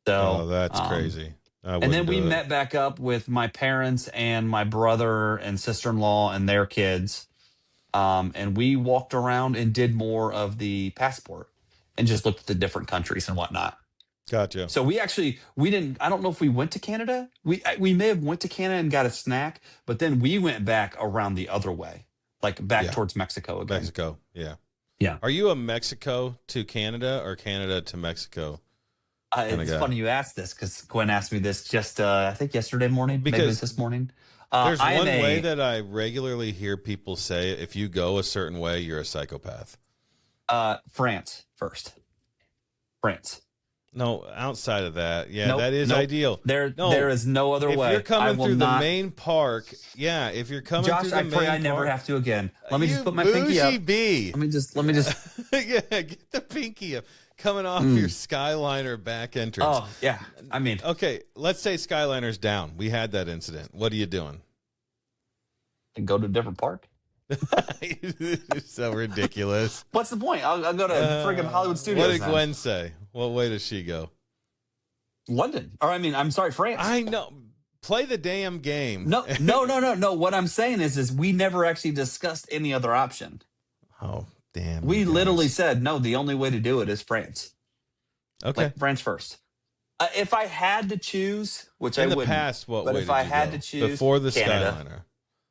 So that's crazy. And then we met back up with my parents and my brother and sister-in-law and their kids. And we walked around and did more of the passport and just looked at the different countries and whatnot. Gotcha. So we didn't, I don't know if we went to Canada. We may have went to Canada and got a snack, but then we went back around the other way, back towards Mexico again. Mexico, yeah. Yeah. Are you a Mexico to Canada or Canada to Mexico? It's funny you asked this, because Gwen asked me this just, I think yesterday morning, maybe it was this morning. There's one way that I regularly hear people say, if you go a certain way, you're a psychopath. France first. France. No, outside of that, yeah, Nope, that is nope. ideal. There No, is no other if way. you're coming will through the not. main park, yeah, if you're coming Josh, through the I main pray I park, never have to again. Let me just you put my pinky bougie up. bee. Let me just. Yeah, get the pinky up. Coming off your Skyliner back entrance. Oh yeah, I mean, Okay, let's say Skyliner's down. We had that incident. What are you doing? go to a different park. So ridiculous. What's the point? I'll go to friggin' Hollywood Studios. What did then. Gwen say? What way does she go? London, or I mean, I'm sorry, France. I know. Play the damn game. No. What I'm saying is we never actually discussed any other option. Oh, damn. We you guys. literally said no. The only way to do it is France. Okay. Like France first. If I had to choose, which In I the wouldn't, past, what but way if did I you had go? to choose, Before the Canada. Skyliner.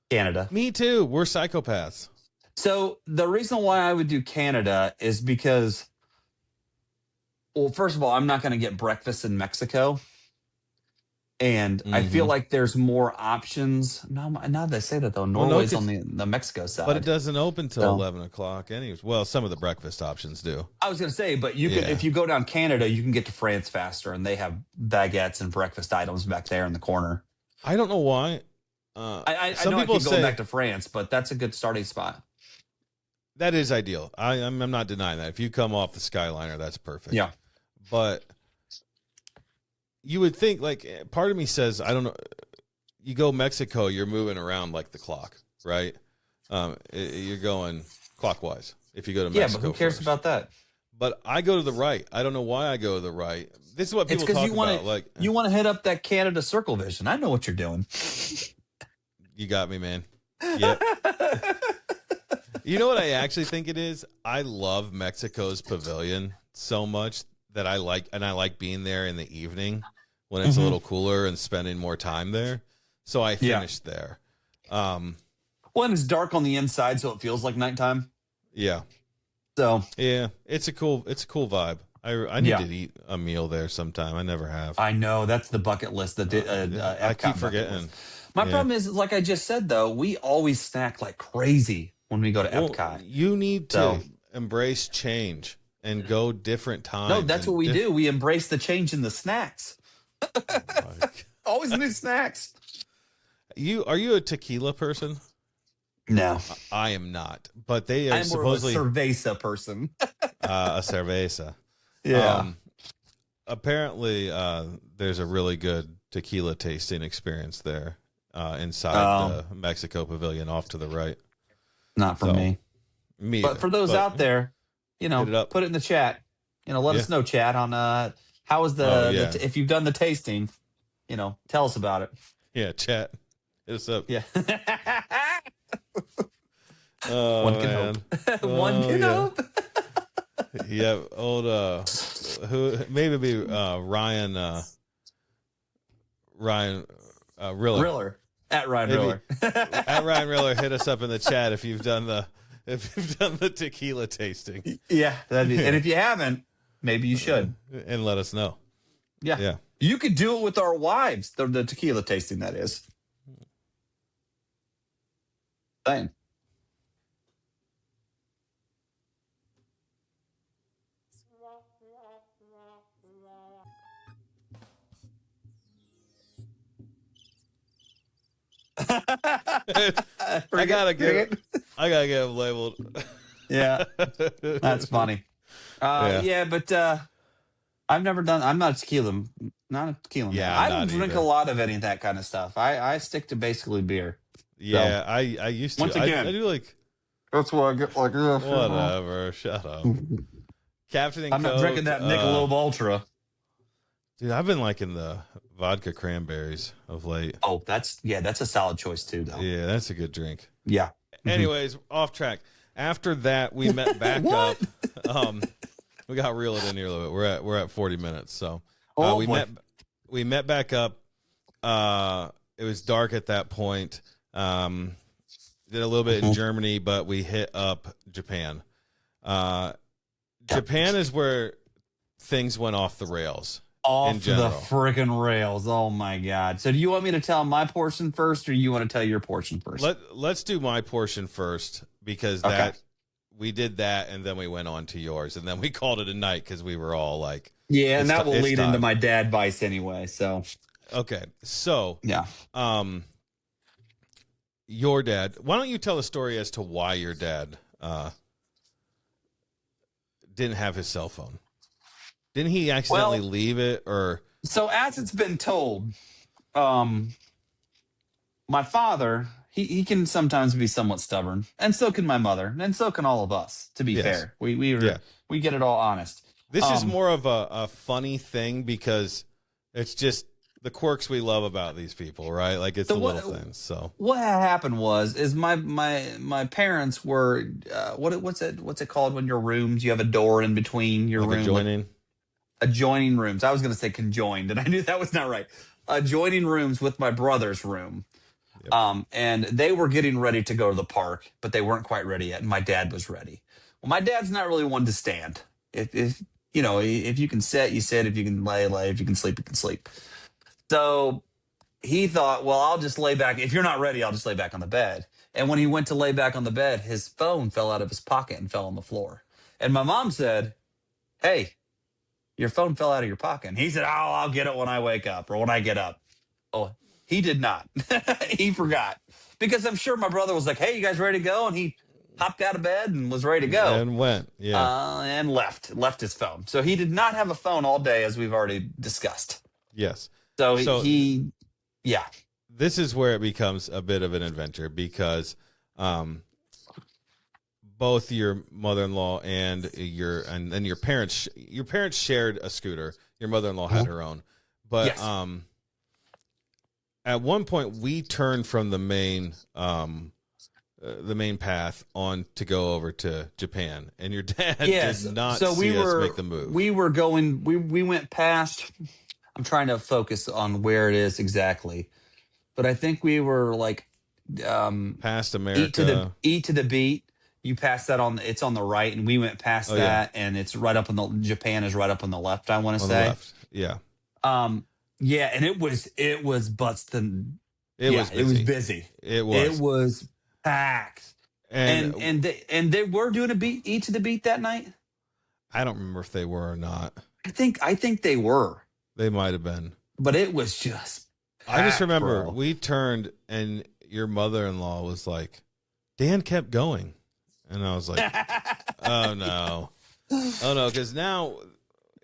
Canada. Me too. We're psychopaths. So the reason why I would do Canada is because, well, first of all, I'm not going to get breakfast in Mexico. And I feel like there's more options. No, now that I say that, though, Norway's on the Mexico side. But it doesn't open till 11 o'clock anyways. Well, some of the breakfast options do. I was going to say, but you can, if you go down Canada, you can get to France faster, and they have baguettes and breakfast items back there in the corner. I don't know why. I some know people I keep say going back to France, but that's a good starting spot. that is ideal. I'm not denying that. If you come off the Skyliner, that's perfect. Yeah. But you would think, like, part of me says, I don't know, you go Mexico, you're moving around like the clock, right? You're going clockwise if you go to Mexico. Yeah, but who cares first. about that? But I go to the right. I don't know why I go to the right. This is what people talk about. Like, you want to hit up that Canada Circle Vision. I know what you're doing. You got me, man. Yep. You know what I actually think it is? I love Mexico's pavilion so much that I like being there in the evening when it's a little cooler and spending more time there. So I finished there. Well, and it's dark on the inside, so it feels like nighttime. Yeah. So yeah, it's a cool vibe. I need to eat a meal there sometime. I never have. I know that's the bucket list. I keep forgetting. My problem is, like I just said, though, we always snack like crazy when we go to EPCOT. You need to embrace change and go different times. No, that's what we do. We embrace the change in the snacks. Always new snacks. Are you a tequila person? No, I am not. But they are I'm supposedly more of a cerveza person. a cerveza. Yeah. Apparently, there's a really good tequila tasting experience there inside the Mexico Pavilion, off to the right. Not for me. But either. for those out there, put it in the chat. Let us know, chat, on how is if you've done the tasting, tell us about it. Yeah, chat. Hit us up. Yeah. Oh, One can man. hope. One can hope. Yeah, old who maybe be Ryan Riller. Riller. At Ryan Riller. At Ryan Riller, hit us up in the chat if you've done the tequila tasting. Yeah, and if you haven't, maybe you should. And let us know. Yeah. Yeah. You could do it with our wives, the tequila tasting, that is. Fine. I gotta get them labeled. Yeah, that's funny. Yeah, but I've never done. I'm not a tequila. Not a tequila. Yeah, man. I I'm don't not drink either. a lot of any of that kind of stuff. I stick to basically beer. Yeah, I used to. Once again, I do like. That's why I get like this. Whatever. Shut up. Captain and I'm not Coke, drinking that Michelob Ultra. Dude, I've been liking the vodka cranberries of late. Oh, that's a solid choice too, though. Yeah, that's a good drink. Yeah. Anyways, off track. After that, we met back up. We got reeled in here a little bit. We're at 40 minutes, so we met back up. It was dark at that point. Did a little bit in Germany, but we hit up Japan. Japan is where things went off the rails. Off the freaking rails. Oh my God. So do you want me to tell my portion first, or you want to tell your portion first? Let's do my portion first, because that we did that, and then we went on to yours, and then we called it a night because we were all like, Yeah, and it's that will it's lead into time. my dad vice anyway. So Okay, so yeah. your dad. Why don't you tell a story as to why your dad didn't have his cell phone? Didn't he accidentally Well, leave it, or so as it's been told, my father, he can sometimes be somewhat stubborn, and so can my mother, and so can all of us. To be yes, fair, we yeah? we get it all honest. This is Um, more of a funny thing because it's just the quirks we love about these people, right? Like it's so the little what things. So what happened was is my parents were what's it called when your rooms you have a door in between your like room, like adjoining. adjoining rooms. I was going to say conjoined, and I knew that was not right. Adjoining rooms with my brother's room. Yep. And they were getting ready to go to the park, but they weren't quite ready yet. And my dad was ready. Well, my dad's not really one to stand. If you know, if you can sit, you sit. If you can lay, lay. If you can sleep, you can sleep. So he thought, well, I'll just lay back. If you're not ready, I'll just lay back on the bed. And when he went to lay back on the bed, his phone fell out of his pocket and fell on the floor. And my mom said, "Hey, your phone fell out of your pocket." And he said, "Oh, I'll get it when I wake up or when I get up." Oh, he did not. He forgot. Because I'm sure my brother was like, "Hey, you guys ready to go?" And he hopped out of bed and was ready to go. And went, yeah, And left his phone. So he did not have a phone all day, as we've already discussed. yes. So So yeah. this is where it becomes a bit of an adventure because both your mother-in-law and your parents shared a scooter. Your mother-in-law had her own, but Yes. at one point we turned from the main path on to go over to Japan, and your dad Yes. did not So see us make the move. we were going we went past. I'm trying to focus on where it is exactly, but I think we were like Past America. eat to the beat. You pass that on. It's on the right, and we went past Oh yeah, that, and it's right up on the Japan is right up on the left. I want to on the say, left. Yeah, yeah, and it was butts than it yeah, was it was busy. busy. It It was, was packed, and and they were doing a beat eat to the beat that night. I don't remember if they were or not. I think they were, They might have been. but it was just I just packed, remember bro. we turned and your mother-in-law was like, Dan kept going. And I was like, oh no. Oh no, because now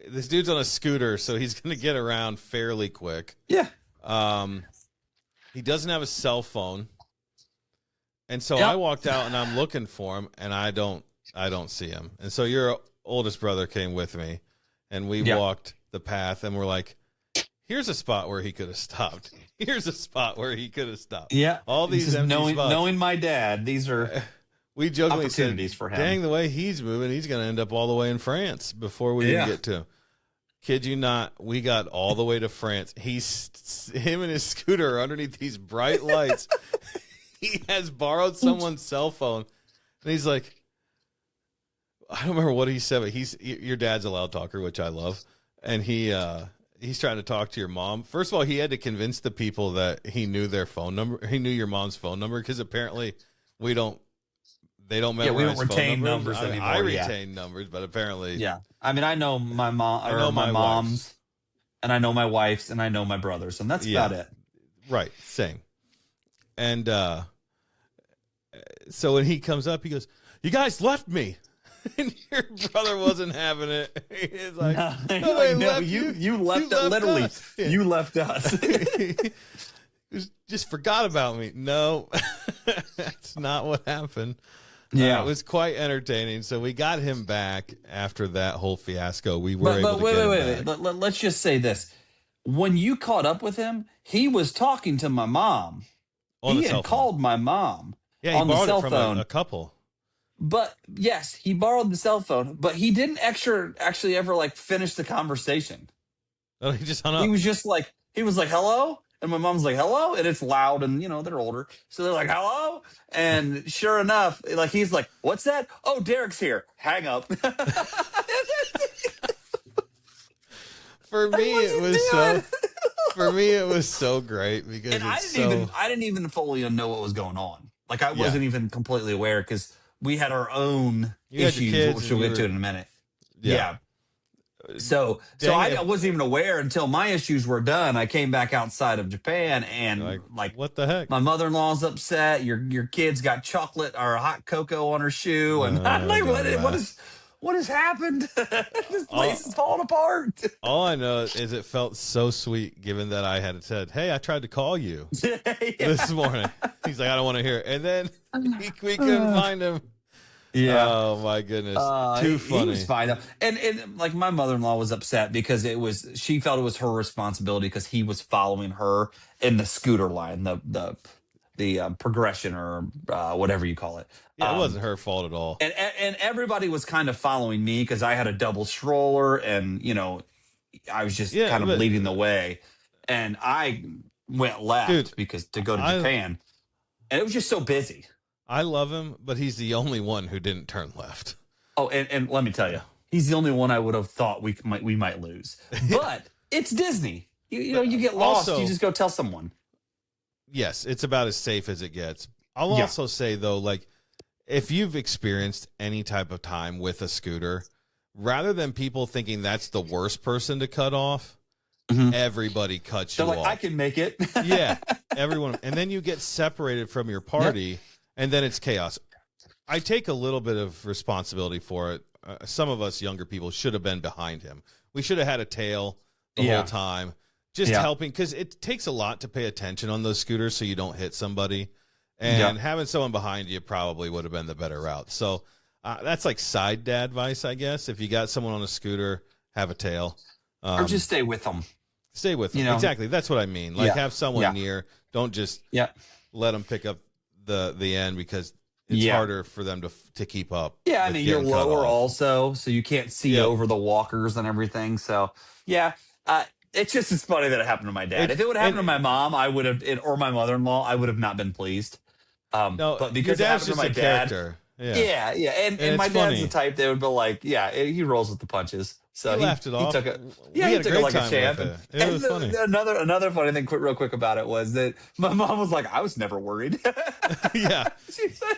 this dude's on a scooter, so he's going to get around fairly quick. Yeah. He doesn't have a cell phone. And so Yep. I walked out and I'm looking for him and I don't see him. And so your oldest brother came with me and we Yep. walked the path and we're like, here's a spot where he could have stopped. Here's a spot where he could have stopped. Yeah. All these Just empty spots. knowing my dad, these are We jokingly said, opportunities for him. dang, the way he's moving, he's going to end up all the way in France before we even get to him. Kid you not, we got all the way to France. Him and his scooter are underneath these bright lights. He has borrowed someone's cell phone, and he's like, I don't remember what he said, but your dad's a loud talker, which I love, and he's trying to talk to your mom. First of all, he had to convince the people that he knew their phone number. He knew your mom's phone number because apparently they don't memorize we don't retain phone numbers anymore. I retain numbers, but apparently, Yeah. I mean, I know my mom. I know my my mom's, wife's. and I know my wife's, and I know my brother's, and that's Yeah. about it. Right, same. And so when he comes up, he goes, "You guys left me," and your brother wasn't having it. He's like, No, "No, you're they like, no, left you left us. Literally, us." Yeah. you left us. Just forgot about me. No, that's not what happened. Yeah. It was quite entertaining. So we got him back after that whole fiasco. We were able But to wait, get wait, him wait. back. Let's just say this: when you caught up with him, he was talking to my mom. On He the cell had phone. called my mom Yeah, he on the borrowed cell it from phone. a couple. But yes, he borrowed the cell phone, but he didn't actually ever like finish the conversation. Oh, he just hung up. He was just like, hello. And my mom's like, hello. And it's loud and, they're older. So they're like, hello. And sure enough, like, he's like, what's that? Oh, Derek's here. Hang up. For me, it was so. For me, it was so great because And it's I didn't even fully know what was going on. Like, I wasn't even completely aware because we had our own You had your issues, kids which and we'll you get to were- in a minute. yeah. So Dang I it. wasn't even aware until my issues were done. I came back outside of Japan, You're and like, like what the heck? my mother-in-law's upset. Your kid's got chocolate or hot cocoa on her shoe, and I'm like, Dumbass. what has happened? This All, place is falling apart. all I know is it felt so sweet, given that I had said, "Hey, I tried to call you Yeah. this morning." He's like, "I don't want to hear it," and then we couldn't find him. Yeah. Oh my goodness, too He funny. was fine though. And like my mother-in-law was upset because she felt it was her responsibility because he was following her in the scooter line, the progression or whatever you call it. Yeah, it wasn't her fault at all. And everybody was kind of following me because I had a double stroller, and I was just Yeah, kind of but leading the way, and I went left dude, because to go to I Japan, and it was just so busy. I love him, but he's the only one who didn't turn left. Oh, and let me tell you, he's the only one I would have thought we might lose. But it's Disney. You get lost, Also- you just go tell someone. Yes, it's about as safe as it gets. I'll Yeah. also say though, like, if you've experienced any type of time with a scooter, rather than people thinking that's the worst person to cut off, everybody cuts They're you like, off. I can make it. Yeah, everyone. And then you get separated from your party, and then it's chaos. I take a little bit of responsibility for it. Some of us younger people should have been behind him. We should have had a tail the whole time, just helping, because it takes a lot to pay attention on those scooters so you don't hit somebody. And having someone behind you probably would have been the better route. So that's like side dad advice, I guess. If you got someone on a scooter, have a tail. Or just stay with them. Stay with them. You know? Exactly. That's what I mean. Like, have someone near. Don't just let them pick up the end, because it's harder for them to keep up. Yeah, I mean, you're getting cut lower off. also, so you can't see over the walkers and everything. So, it's just as funny that it happened to my dad. If it would happen to my mom, I would have, or my mother-in-law, I would have not been pleased. No, but because your it dad's happened to just my a dad, character. and my it's dad's funny. the type that would be like, he rolls with the punches. So He laughed it off. He took it. We Yeah, he had a took great it like a time champ. with it. It was funny. Another funny thing, real quick about it was that my mom was like, I was never worried. Yeah. She said,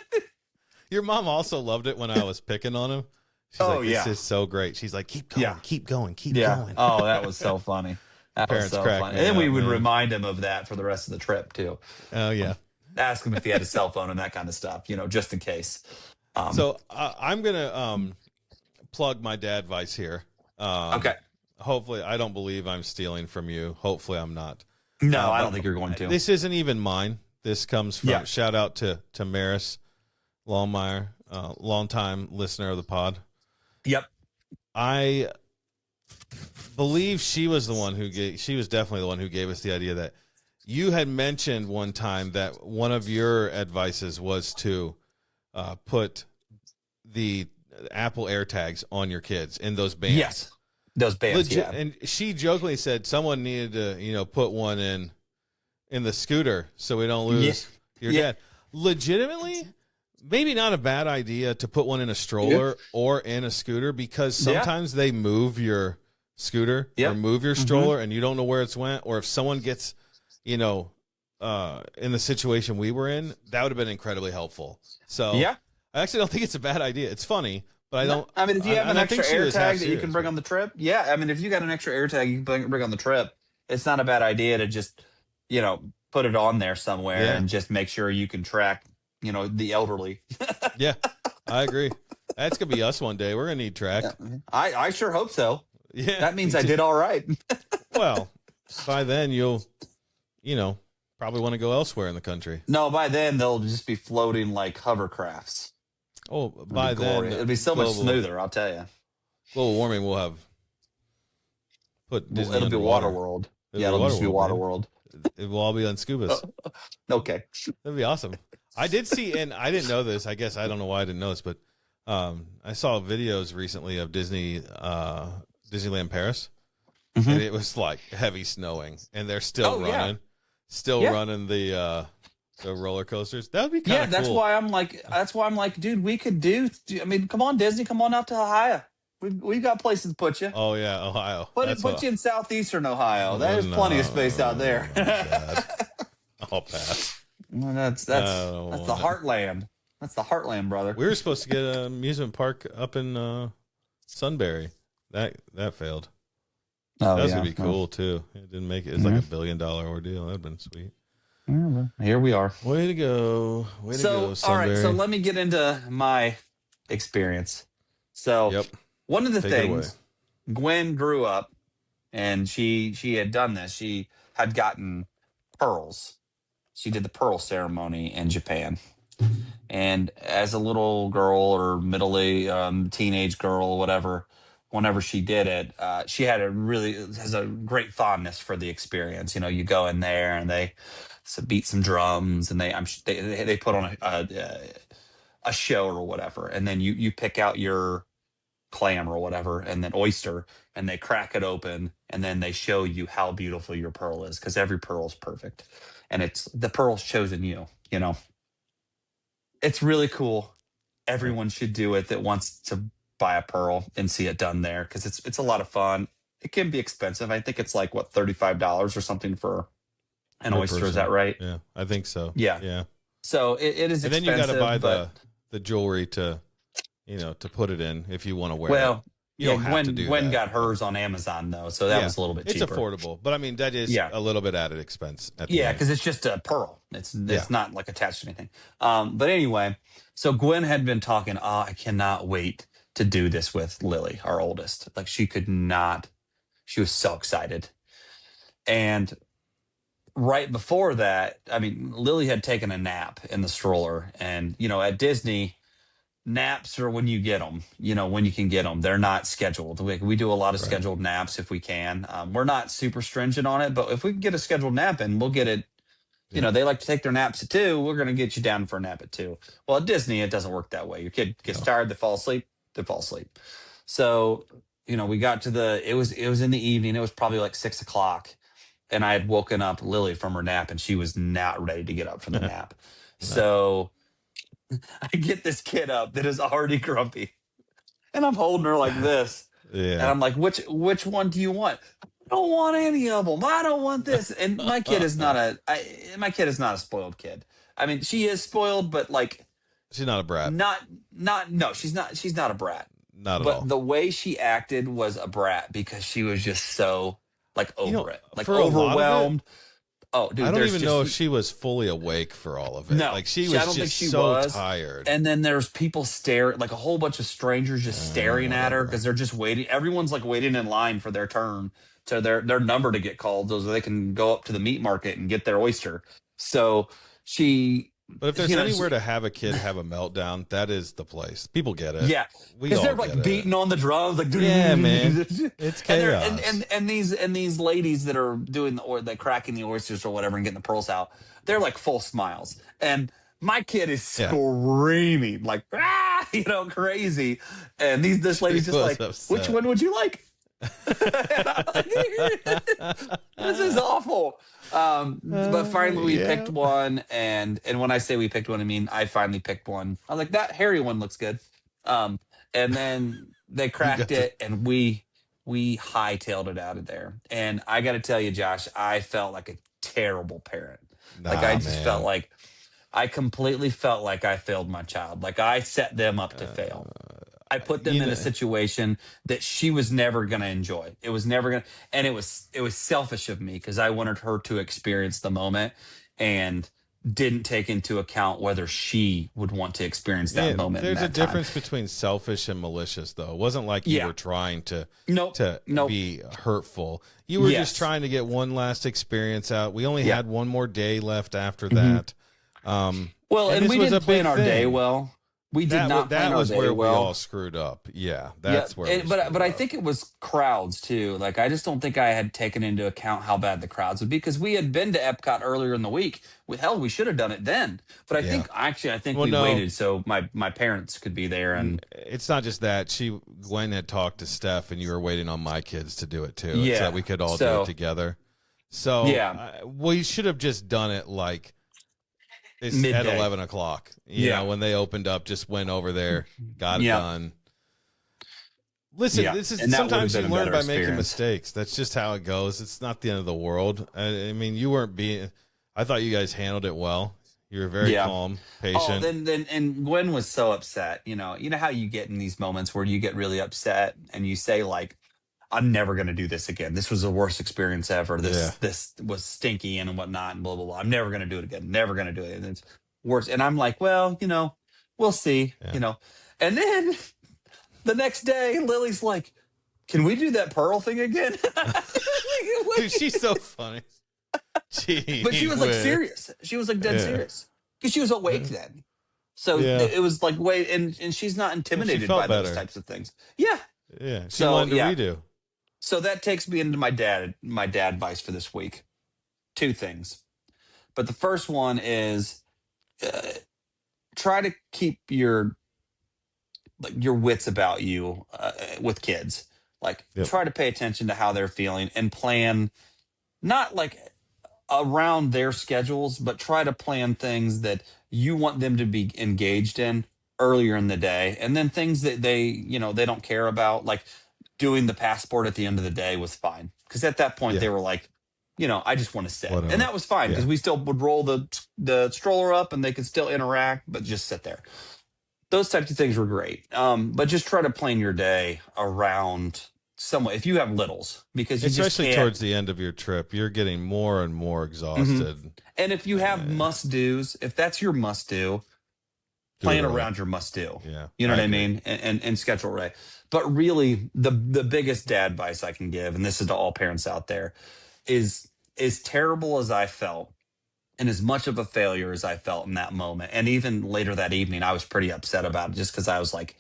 Your mom also loved it when I was picking on him. She's like, this is so great. She's like, keep going, keep going, keep going. Oh, that was so funny. That Parents was so crack funny. me And then we up, would man. remind him of that for the rest of the trip too. Oh, yeah. Ask him if he had a cell phone and that kind of stuff, just in case. So I'm going to plug my dad advice here. Okay. Hopefully, I don't believe I'm stealing from you. Hopefully, I'm not. No, I don't think you're going to. This isn't even mine. This comes from, Yeah. shout out to Maris Longmire, longtime listener of the pod. Yep. I believe she was definitely the one who gave us the idea that you had mentioned one time that one of your advices was to put the Apple AirTags on your kids in those bands. Yes. Those bands, yeah. And she jokingly said someone needed to, put one in the scooter so we don't lose your dad. Legitimately, maybe not a bad idea to put one in a stroller or in a scooter, because sometimes they move your scooter or move your stroller and you don't know where it's went. Or if someone gets, in the situation we were in, that would have been incredibly helpul. So I actually don't think it's a bad idea. It's funny, but I don't. I mean, if you have an extra think she was AirTag half that you can bring on the trip, I mean, if you got an extra AirTag you can bring on the trip, it's not a bad idea to just, put it on there somewhere and just make sure you can track, the elderly. Yeah, I agree. That's gonna be us one day. We're gonna need track. I sure hope so. Yeah, That means I did all right. Well, by then you'll, probably want to go elsewhere in the country. No, by then they'll just be floating like hovercrafts. Oh, by then it'll be so much smoother. I'll tell you. Global warming will have put Disney It'll be underwater. Waterworld. It'll It'll just be man. Waterworld. It will all be on scubas. Okay. That'd be awesome. I did see, and I didn't know this. I guess I don't know why I didn't know this, but I saw videos recently of Disneyland Paris, and it was like heavy snowing, and they're still running the roller coasters. That would be kind of that's cool. why I'm like, dude, we could do. I mean, come on, Disney, come on out to Ohio. We've got places to put you. Oh yeah, Ohio. Put you in southeastern Ohio. There's plenty of space out there. I'll pass. That's the heartland. That's the heartland, brother. We were supposed to get an amusement park up in Sunbury. That failed. Oh, That was yeah. gonna be cool too. It didn't make it. It's like $1 billion ordeal. That'd been sweet. Well, here we are. Way to go. Way to go, All Sunbury. right. So let me get into my experience. So Yep. one of the Take it away. things, Gwen grew up and she had done this. She had gotten pearls. She did the pearl ceremony in Japan. And as a little girl or teenage girl, whatever, whenever she did it, she had has a great fondness for the experience. You know, you go in there and they beat some drums and they put on a show or whatever, and then you pick out your clam or whatever, and then oyster, and they crack it open, and then they show you how beautiful your pearl is because every pearl is perfect, and it's the pearl's chosen you. You know. It's really cool. Everyone should do it that wants to buy a pearl and see it done there because it's a lot of fun. It can be expensive. I think it's like what $35 or something for an Per oyster. person. Is that right? Yeah, I think so. Yeah. Yeah. So it is And then expensive. you got to buy but, the jewelry to put it in if you want to wear well, it. You don't have to do Gwen that. got hers on Amazon though, so that was a little bit cheaper. It's affordable, but I mean that is a little bit added expense. Because it's just a pearl. It's not like attached to anything. But anyway, so Gwen had been talking. Oh, I cannot wait to do this with Lily, our oldest. Like she could not. She was so excited. And right before that, I mean, Lily had taken a nap in the stroller, and at Disney, naps are when you get them, when you can get them. They're not scheduled. We do a lot of scheduled naps if we can. We're not super stringent on it, but if we can get a scheduled nap in, we'll get it. They like to take their naps at 2. We're going to get you down for a nap at 2. Well, at Disney, it doesn't work that way. Your kid gets tired, they fall asleep. So, we got to it was in the evening. It was probably like 6 o'clock. And I had woken up Lily from her nap and she was not ready to get up from the nap. So I get this kid up that is already grumpy, and I'm holding her like this. And I'm like, which one do you want? I don't want any of them. I don't want this. And my kid is not a spoiled kid. I mean, she is spoiled, but like, she's not a brat. No, she's not a brat. Not at all. But the way she acted was a brat because she was just so like over it, like for overwhelmed. Oh, dude, I don't even know if she was fully awake for all of it. No, like she was just so tired. And then there's people staring, like a whole bunch of strangers just staring at her because they're just waiting. Everyone's like waiting in line for their turn to their number to get called so they can go up to the meat market and get their oyster. So she. But if there's anywhere to have a kid have a meltdown, that is the place. People get it. Yeah, because they're like beating on the drums, like man, it's chaos. And these ladies that are doing that cracking the oysters or whatever and getting the pearls out, they're like full smiles, and my kid is screaming like crazy, and this lady's just like, upset. Which one would you like? And I'm like, this is awful. But finally we picked one, and when I say we picked one, I mean I finally picked one. I was like, that hairy one looks good. And then they cracked it, and we hightailed it out of there. And I got to tell you, Josh, I felt like a terrible parent. Felt like I completely felt like I failed my child. Like I set them up to fail. I put them in a situation that she was never going to enjoy. It was never going to, and it was selfish of me because I wanted her to experience the moment and didn't take into account whether she would want to experience that moment. There's a difference between selfish and malicious, though. It wasn't like you were trying to be hurtful. You were just trying to get one last experience out. We only had one more day left after that. And we didn't plan our day well. We did not plan our day well. That was where we all screwed up. Yeah, that's where. But I think it was crowds too. Like I just don't think I had taken into account how bad the crowds would be because we had been to EPCOT earlier in the week. We should have done it then. But I think we waited so my parents could be there. And it's not just that. Gwen had talked to Steph, and you were waiting on my kids to do it too. Yeah, so that we could all do it together. So we should have just done it like. It's at 11 o'clock. You know, when they opened up, just went over there, got it done. Listen, this is sometimes you learn by making mistakes. That's just how it goes. It's not the end of the world. I mean, you weren't being. I thought you guys handled it well. You were very Yeah. calm, Oh, patient. and Gwen was so upset. You know how you get in these moments where you get really upset and you say like, "I'm never going to do this again. This was the worst experience ever. Yeah, This was stinky and whatnot and blah blah blah. I'm never going to do it again. Never going to do it. And it's worse." And I'm like, "Well, we'll see." yeah. And then the next day, Lily's like, "Can we do that Pearl thing again?" Dude, she's so funny. But she Gee was like whiz. serious. She was like dead Yeah. serious because she was awake then. So Yeah. it was like, wait, and she's not Well, she intimidated felt by those better. types of things. Yeah. Yeah. She So wanted to yeah. redo. So that takes me into my dad advice for this week. Two things. But the first one is uh, try to keep your wits about you with kids. Like Yep. try to pay attention to how they're feeling and plan not like around their schedules, but try to plan things that you want them to be engaged in earlier in the day. And then things that they don't care about, like doing the passport at the end of the day was fine. Because at that point Yeah. they were like, I just want to sit. And Whatever. that was fine because Yeah. we still would roll the stroller up and they could still interact, but just sit there. Those types of things were great. But just try to plan your day around somewhat if you have littles, because you just Especially can't. towards the end of your trip, you're getting more and more exhausted. And if you have must do's, if that's your must do, Do it plan early. around your must do. Yeah. You know what I agree. mean? And schedule right. But really, the biggest dad advice I can give, and this is to all parents out there, is as terrible as I felt, and as much of a failure as I felt in that moment, and even later that evening, I was pretty upset about it, just because I was like,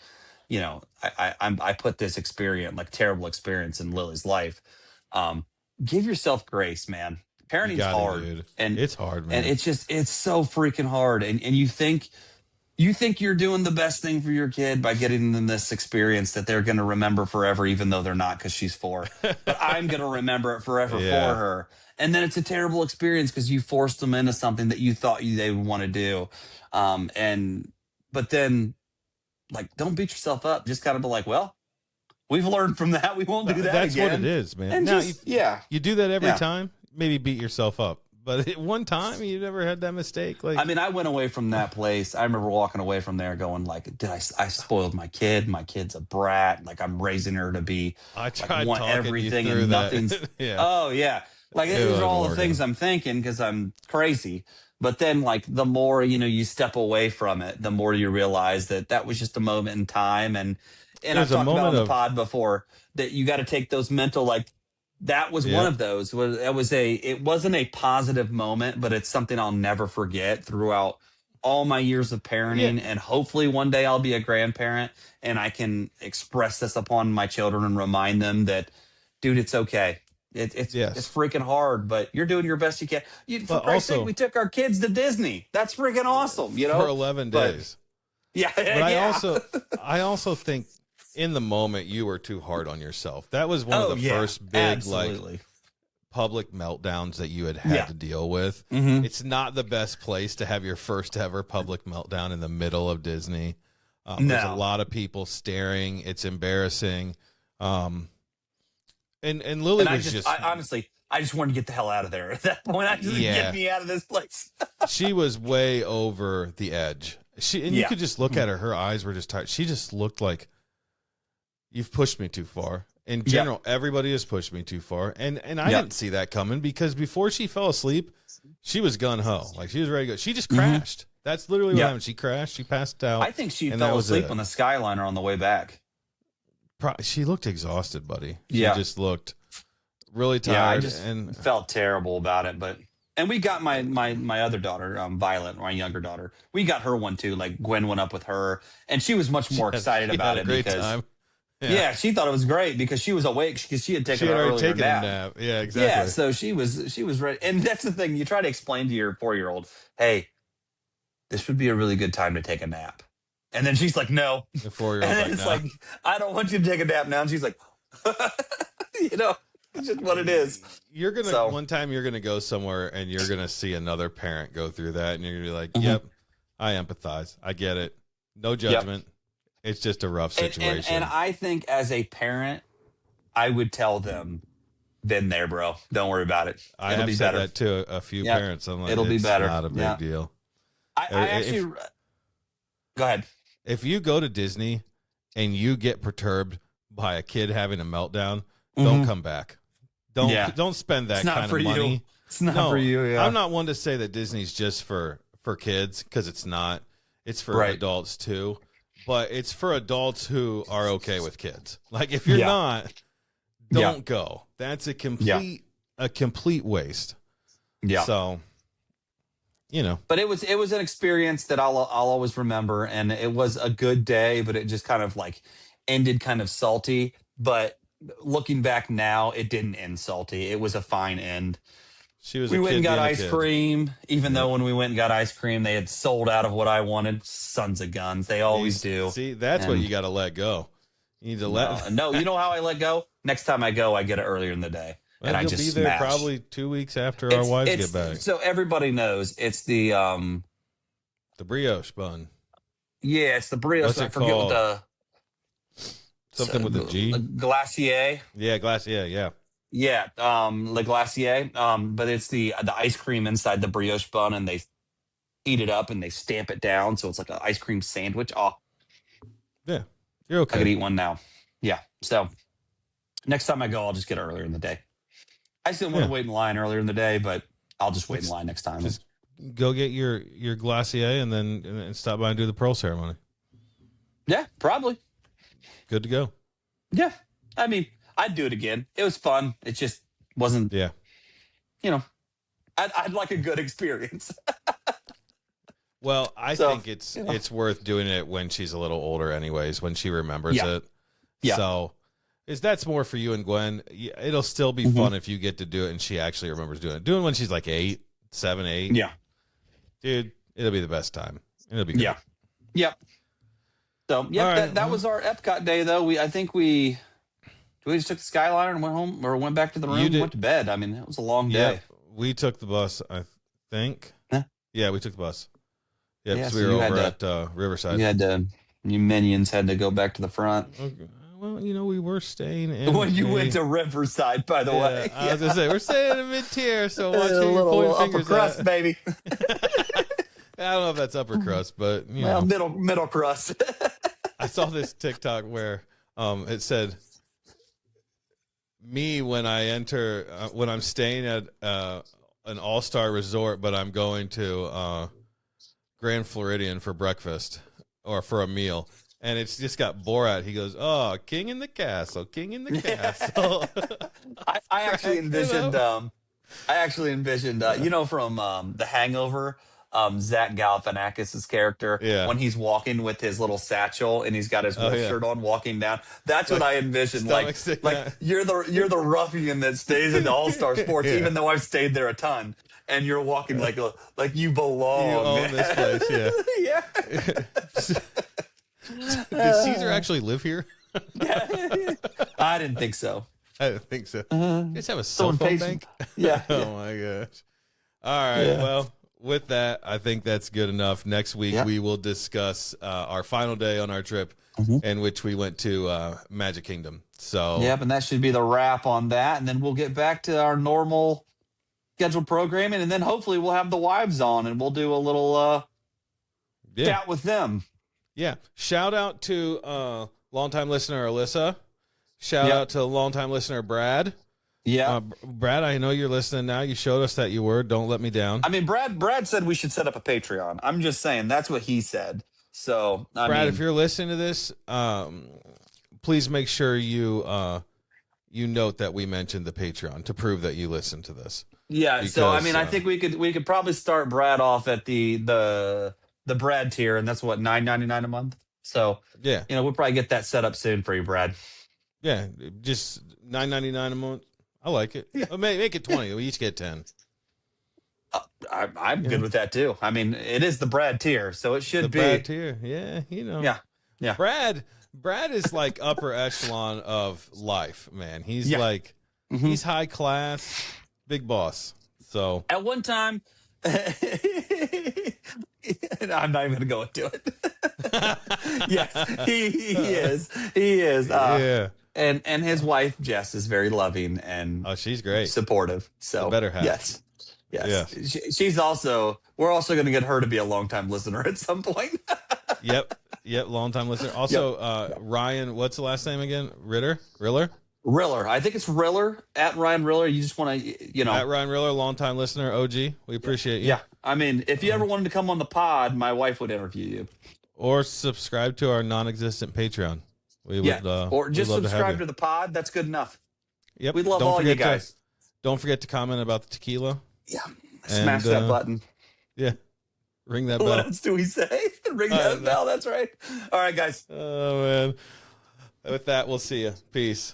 I put this experience, like terrible experience, in Lily's life. Um, give yourself grace, man. You Parenting's got it, hard, dude. and It's hard, and man. it's so freaking hard, and you think you're doing the best thing for your kid by getting them this experience that they're going to remember forever, even though they're not, because she's 4. But I'm going to remember it forever Yeah. for her. And then it's a terrible experience because you forced them into something that you thought they would want to do. But then, like, don't beat yourself up. Just kind of be like, well, we've learned from that. We won't do that That's again. what it is, man. And Now, just, yeah. you do that every Yeah. time, maybe beat yourself up. But at one time, you never had that mistake. Like, I mean, I went away from that place. I remember walking away from there going like, I spoiled my kid. My kid's a brat. Like, I'm raising her to be I tried want talking everything you through and that. nothing's. Yeah. Oh yeah. Like It these wasn't are all the working. things I'm thinking because I'm crazy. But then like the more, you step away from it, the more you realize that was just a moment in time. And I've There's a talked about on moment the of- pod before that you got to take those mental, like, that was one Yep. of those. It wasn't a positive moment, but it's something I'll never forget throughout all my years of parenting. Yeah. And hopefully one day I'll be a grandparent and I can express this upon my children and remind them that, dude, it's okay. It's Yes. it's freaking hard, but you're doing your best you can. For But Christ's also- sake, we took our kids to Disney. That's freaking awesome, For 11 But- days. Yeah, But yeah. I also think in the moment you were too hard on yourself. That was one of the first big absolutely. like public meltdowns that you had Yeah. to deal with. Mhm. It's not the best place to have your first ever public meltdown in the middle of Disney. There's a No. lot of people staring. It's embarrassing. And Lily And was just I honestly, I just wanted to get the hell out of there at that point. I just Yeah. get me out of this place. she was way over the edge. You Yeah. could just look at her. Her eyes were just tired. She just looked like, you've pushed me too far. In general, everybody has pushed me too far. And I didn't see that coming because before she fell asleep, she was gun ho. Like she was ready to go. She just crashed. That's literally what happened. She crashed. She passed out. I think she and that fell was asleep it. on the Skyliner on the way back. She looked exhausted, buddy. She Yeah. just looked really tired. Yeah, I just and felt terrible about it. And we got my other daughter, Violet, my younger daughter. We got her one too. Like Gwen went up with her, and she was much more excited she about had a it great because time. yeah, she thought it was great because she was awake because she had taken She had an already earlier taken a nap. nap. Yeah, exactly. Yeah, so she was ready. And that's the thing. You try to explain to your 4-year-old, hey, this would be a really good time to take a nap. And then she's like, no. The 4-year-old And then right it's now. like, I don't want you to take a nap now. And she's like, it's just what it is. You're gonna So- one time you're gonna go somewhere and you're gonna see another parent go through that, and you're gonna be like, Mhm. "Yep, I empathize. I get it. No judgment. It's just a rough situation." And I think as a parent, I would tell them, been there, bro. Don't worry about it. I It'll have be said better. that to a few Yep. parents. I'm like, It'll be it's better. not a big Yeah. deal. I actually go ahead. If you go to Disney and you get perturbed by a kid having a meltdown, don't come back. Don't spend that kind of money. You. It's not for you. Yeah. I'm not one to say that Disney's just for kids, because it's not. It's for adults too, but it's for adults who are okay with kids. Like, if you're not, don't go. That's a complete waste. Yeah. So, but it was an experience that I'll always remember, and it was a good day, but it just kind of like ended kind of salty. But looking back now, it didn't end salty. It was a fine end. We went and got ice cream, even though when we went and got ice cream, they had sold out of what I wanted. Sons of guns. They always do. See, that's what you got to let go. You need to let. No, you know how I let go? Next time I go, I get it earlier in the day. Well, and I just be there probably 2 weeks after our wives get back. So everybody knows it's the brioche bun. Yeah, it's the brioche. What's it called? Something with a G. Glacier. Yeah, Glacier. Yeah. Yeah, Le Glacier. But it's the ice cream inside the brioche bun, and they eat it up and they stamp it down, so it's like an ice cream sandwich. Oh, yeah, you're okay. I could eat one now. Yeah. So next time I go, I'll just get it earlier in the day. I still want to wait in line earlier in the day, but I'll just wait in line next time. Just go get your Glacier and then stop by and do the pearl ceremony. Yeah, probably. Good to go. Yeah, I mean, I'd do it again. It was fun. It just wasn't. Yeah. I'd like a good experience. Well, I think it's worth doing it when she's a little older, anyways, when she remembers it. Yeah. So, that's more for you and Gwen. It'll still be fun if you get to do it and she actually remembers doing it. Doing it when she's like 7, 8. Yeah. Dude, it'll be the best time. It'll be good. Yeah. Yep. So, that was our EPCOT day, though. I think we just took the Skyliner and went home, or went back to the room and went to bed. I mean, it was a long day. Yeah, we took the bus, I think. Huh? Yeah, we took the bus. Yeah, because we were over at Riverside. You minions had to go back to the front. Okay. Well, we were staying in. When you went to Riverside, by the way. I was going to say, we're staying in mid-tier, so watch a your little upper crust, baby. I don't know if that's upper crust, but middle crust. I saw this TikTok where it said, "Me when I enter when I'm staying at an all-star resort, but I'm going to Grand Floridian for breakfast or for a meal." And it's just got Borat. He goes, "Oh, king in the castle, king in the castle." I actually envisioned. From The Hangover. Zach Galifianakis' character, when he's walking with his little satchel and he's got his wolf shirt on, walking down. That's what I envisioned. Like you're the ruffian that stays in the All-Star Sports, even though I've stayed there a ton, and you're walking like you belong. You own this place, yeah. Does Caesar actually live here? I didn't think so. I didn't think so. You guys have a cell phone bank? Yeah. Oh my gosh. All right. Yeah. Well, with that, I think that's good enough. Next week, we will discuss our final day on our trip, in which we went to Magic Kingdom. So, and that should be the wrap on that. And then we'll get back to our normal scheduled programming, and then hopefully we'll have the wives on, and we'll do a little chat with them. Yeah. Shout out to longtime listener Alyssa. Shout out to longtime listener Brad. Yeah. Brad, I know you're listening now. You showed us that you were. Don't let me down. I mean, Brad said we should set up a Patreon. I'm just saying that's what he said. So, Brad, if you're listening to this, please make sure you note that we mentioned the Patreon to prove that you listen to this. Yeah. Because, so, I mean, I think we could probably start Brad off at the Brad tier, and that's what, $9.99 a month. So, we'll probably get that set up soon for you, Brad. Yeah, just $9.99 a month. I like it. Yeah. Make it 20. We each get 10. I'm good with that too. I mean, it is the Brad tier, so it should be. Brad tier. Yeah, Yeah. Brad is like upper echelon of life, man. He's like he's high class, big boss. So at one time, I'm not even going to go into it. Yes, he is. He is. And his wife Jess is very loving and she's great, supportive. So the better half. Yes. Yes. Yes. She's also, we're also going to get her to be a longtime listener at some point. Yep. Yep. Long time listener. Yep. Also, Ryan, what's the last name again? Riller? Riller. I think it's Riller, at Ryan Riller. You just want to, At Ryan Riller, long time listener, OG. We appreciate you. Yeah. I mean, if you ever wanted to come on the pod, my wife would interview you. Or subscribe to our non-existent Patreon. We would, or just we'd love subscribe to to the pod. That's good enough. Yep. We love all you guys. Don't forget to comment about the tequila. Yeah. Smash that button. Yeah. Ring that bell. What else do we say? Ring that bell. That's right. All right, guys. Oh, man. With that, we'll see you. Peace.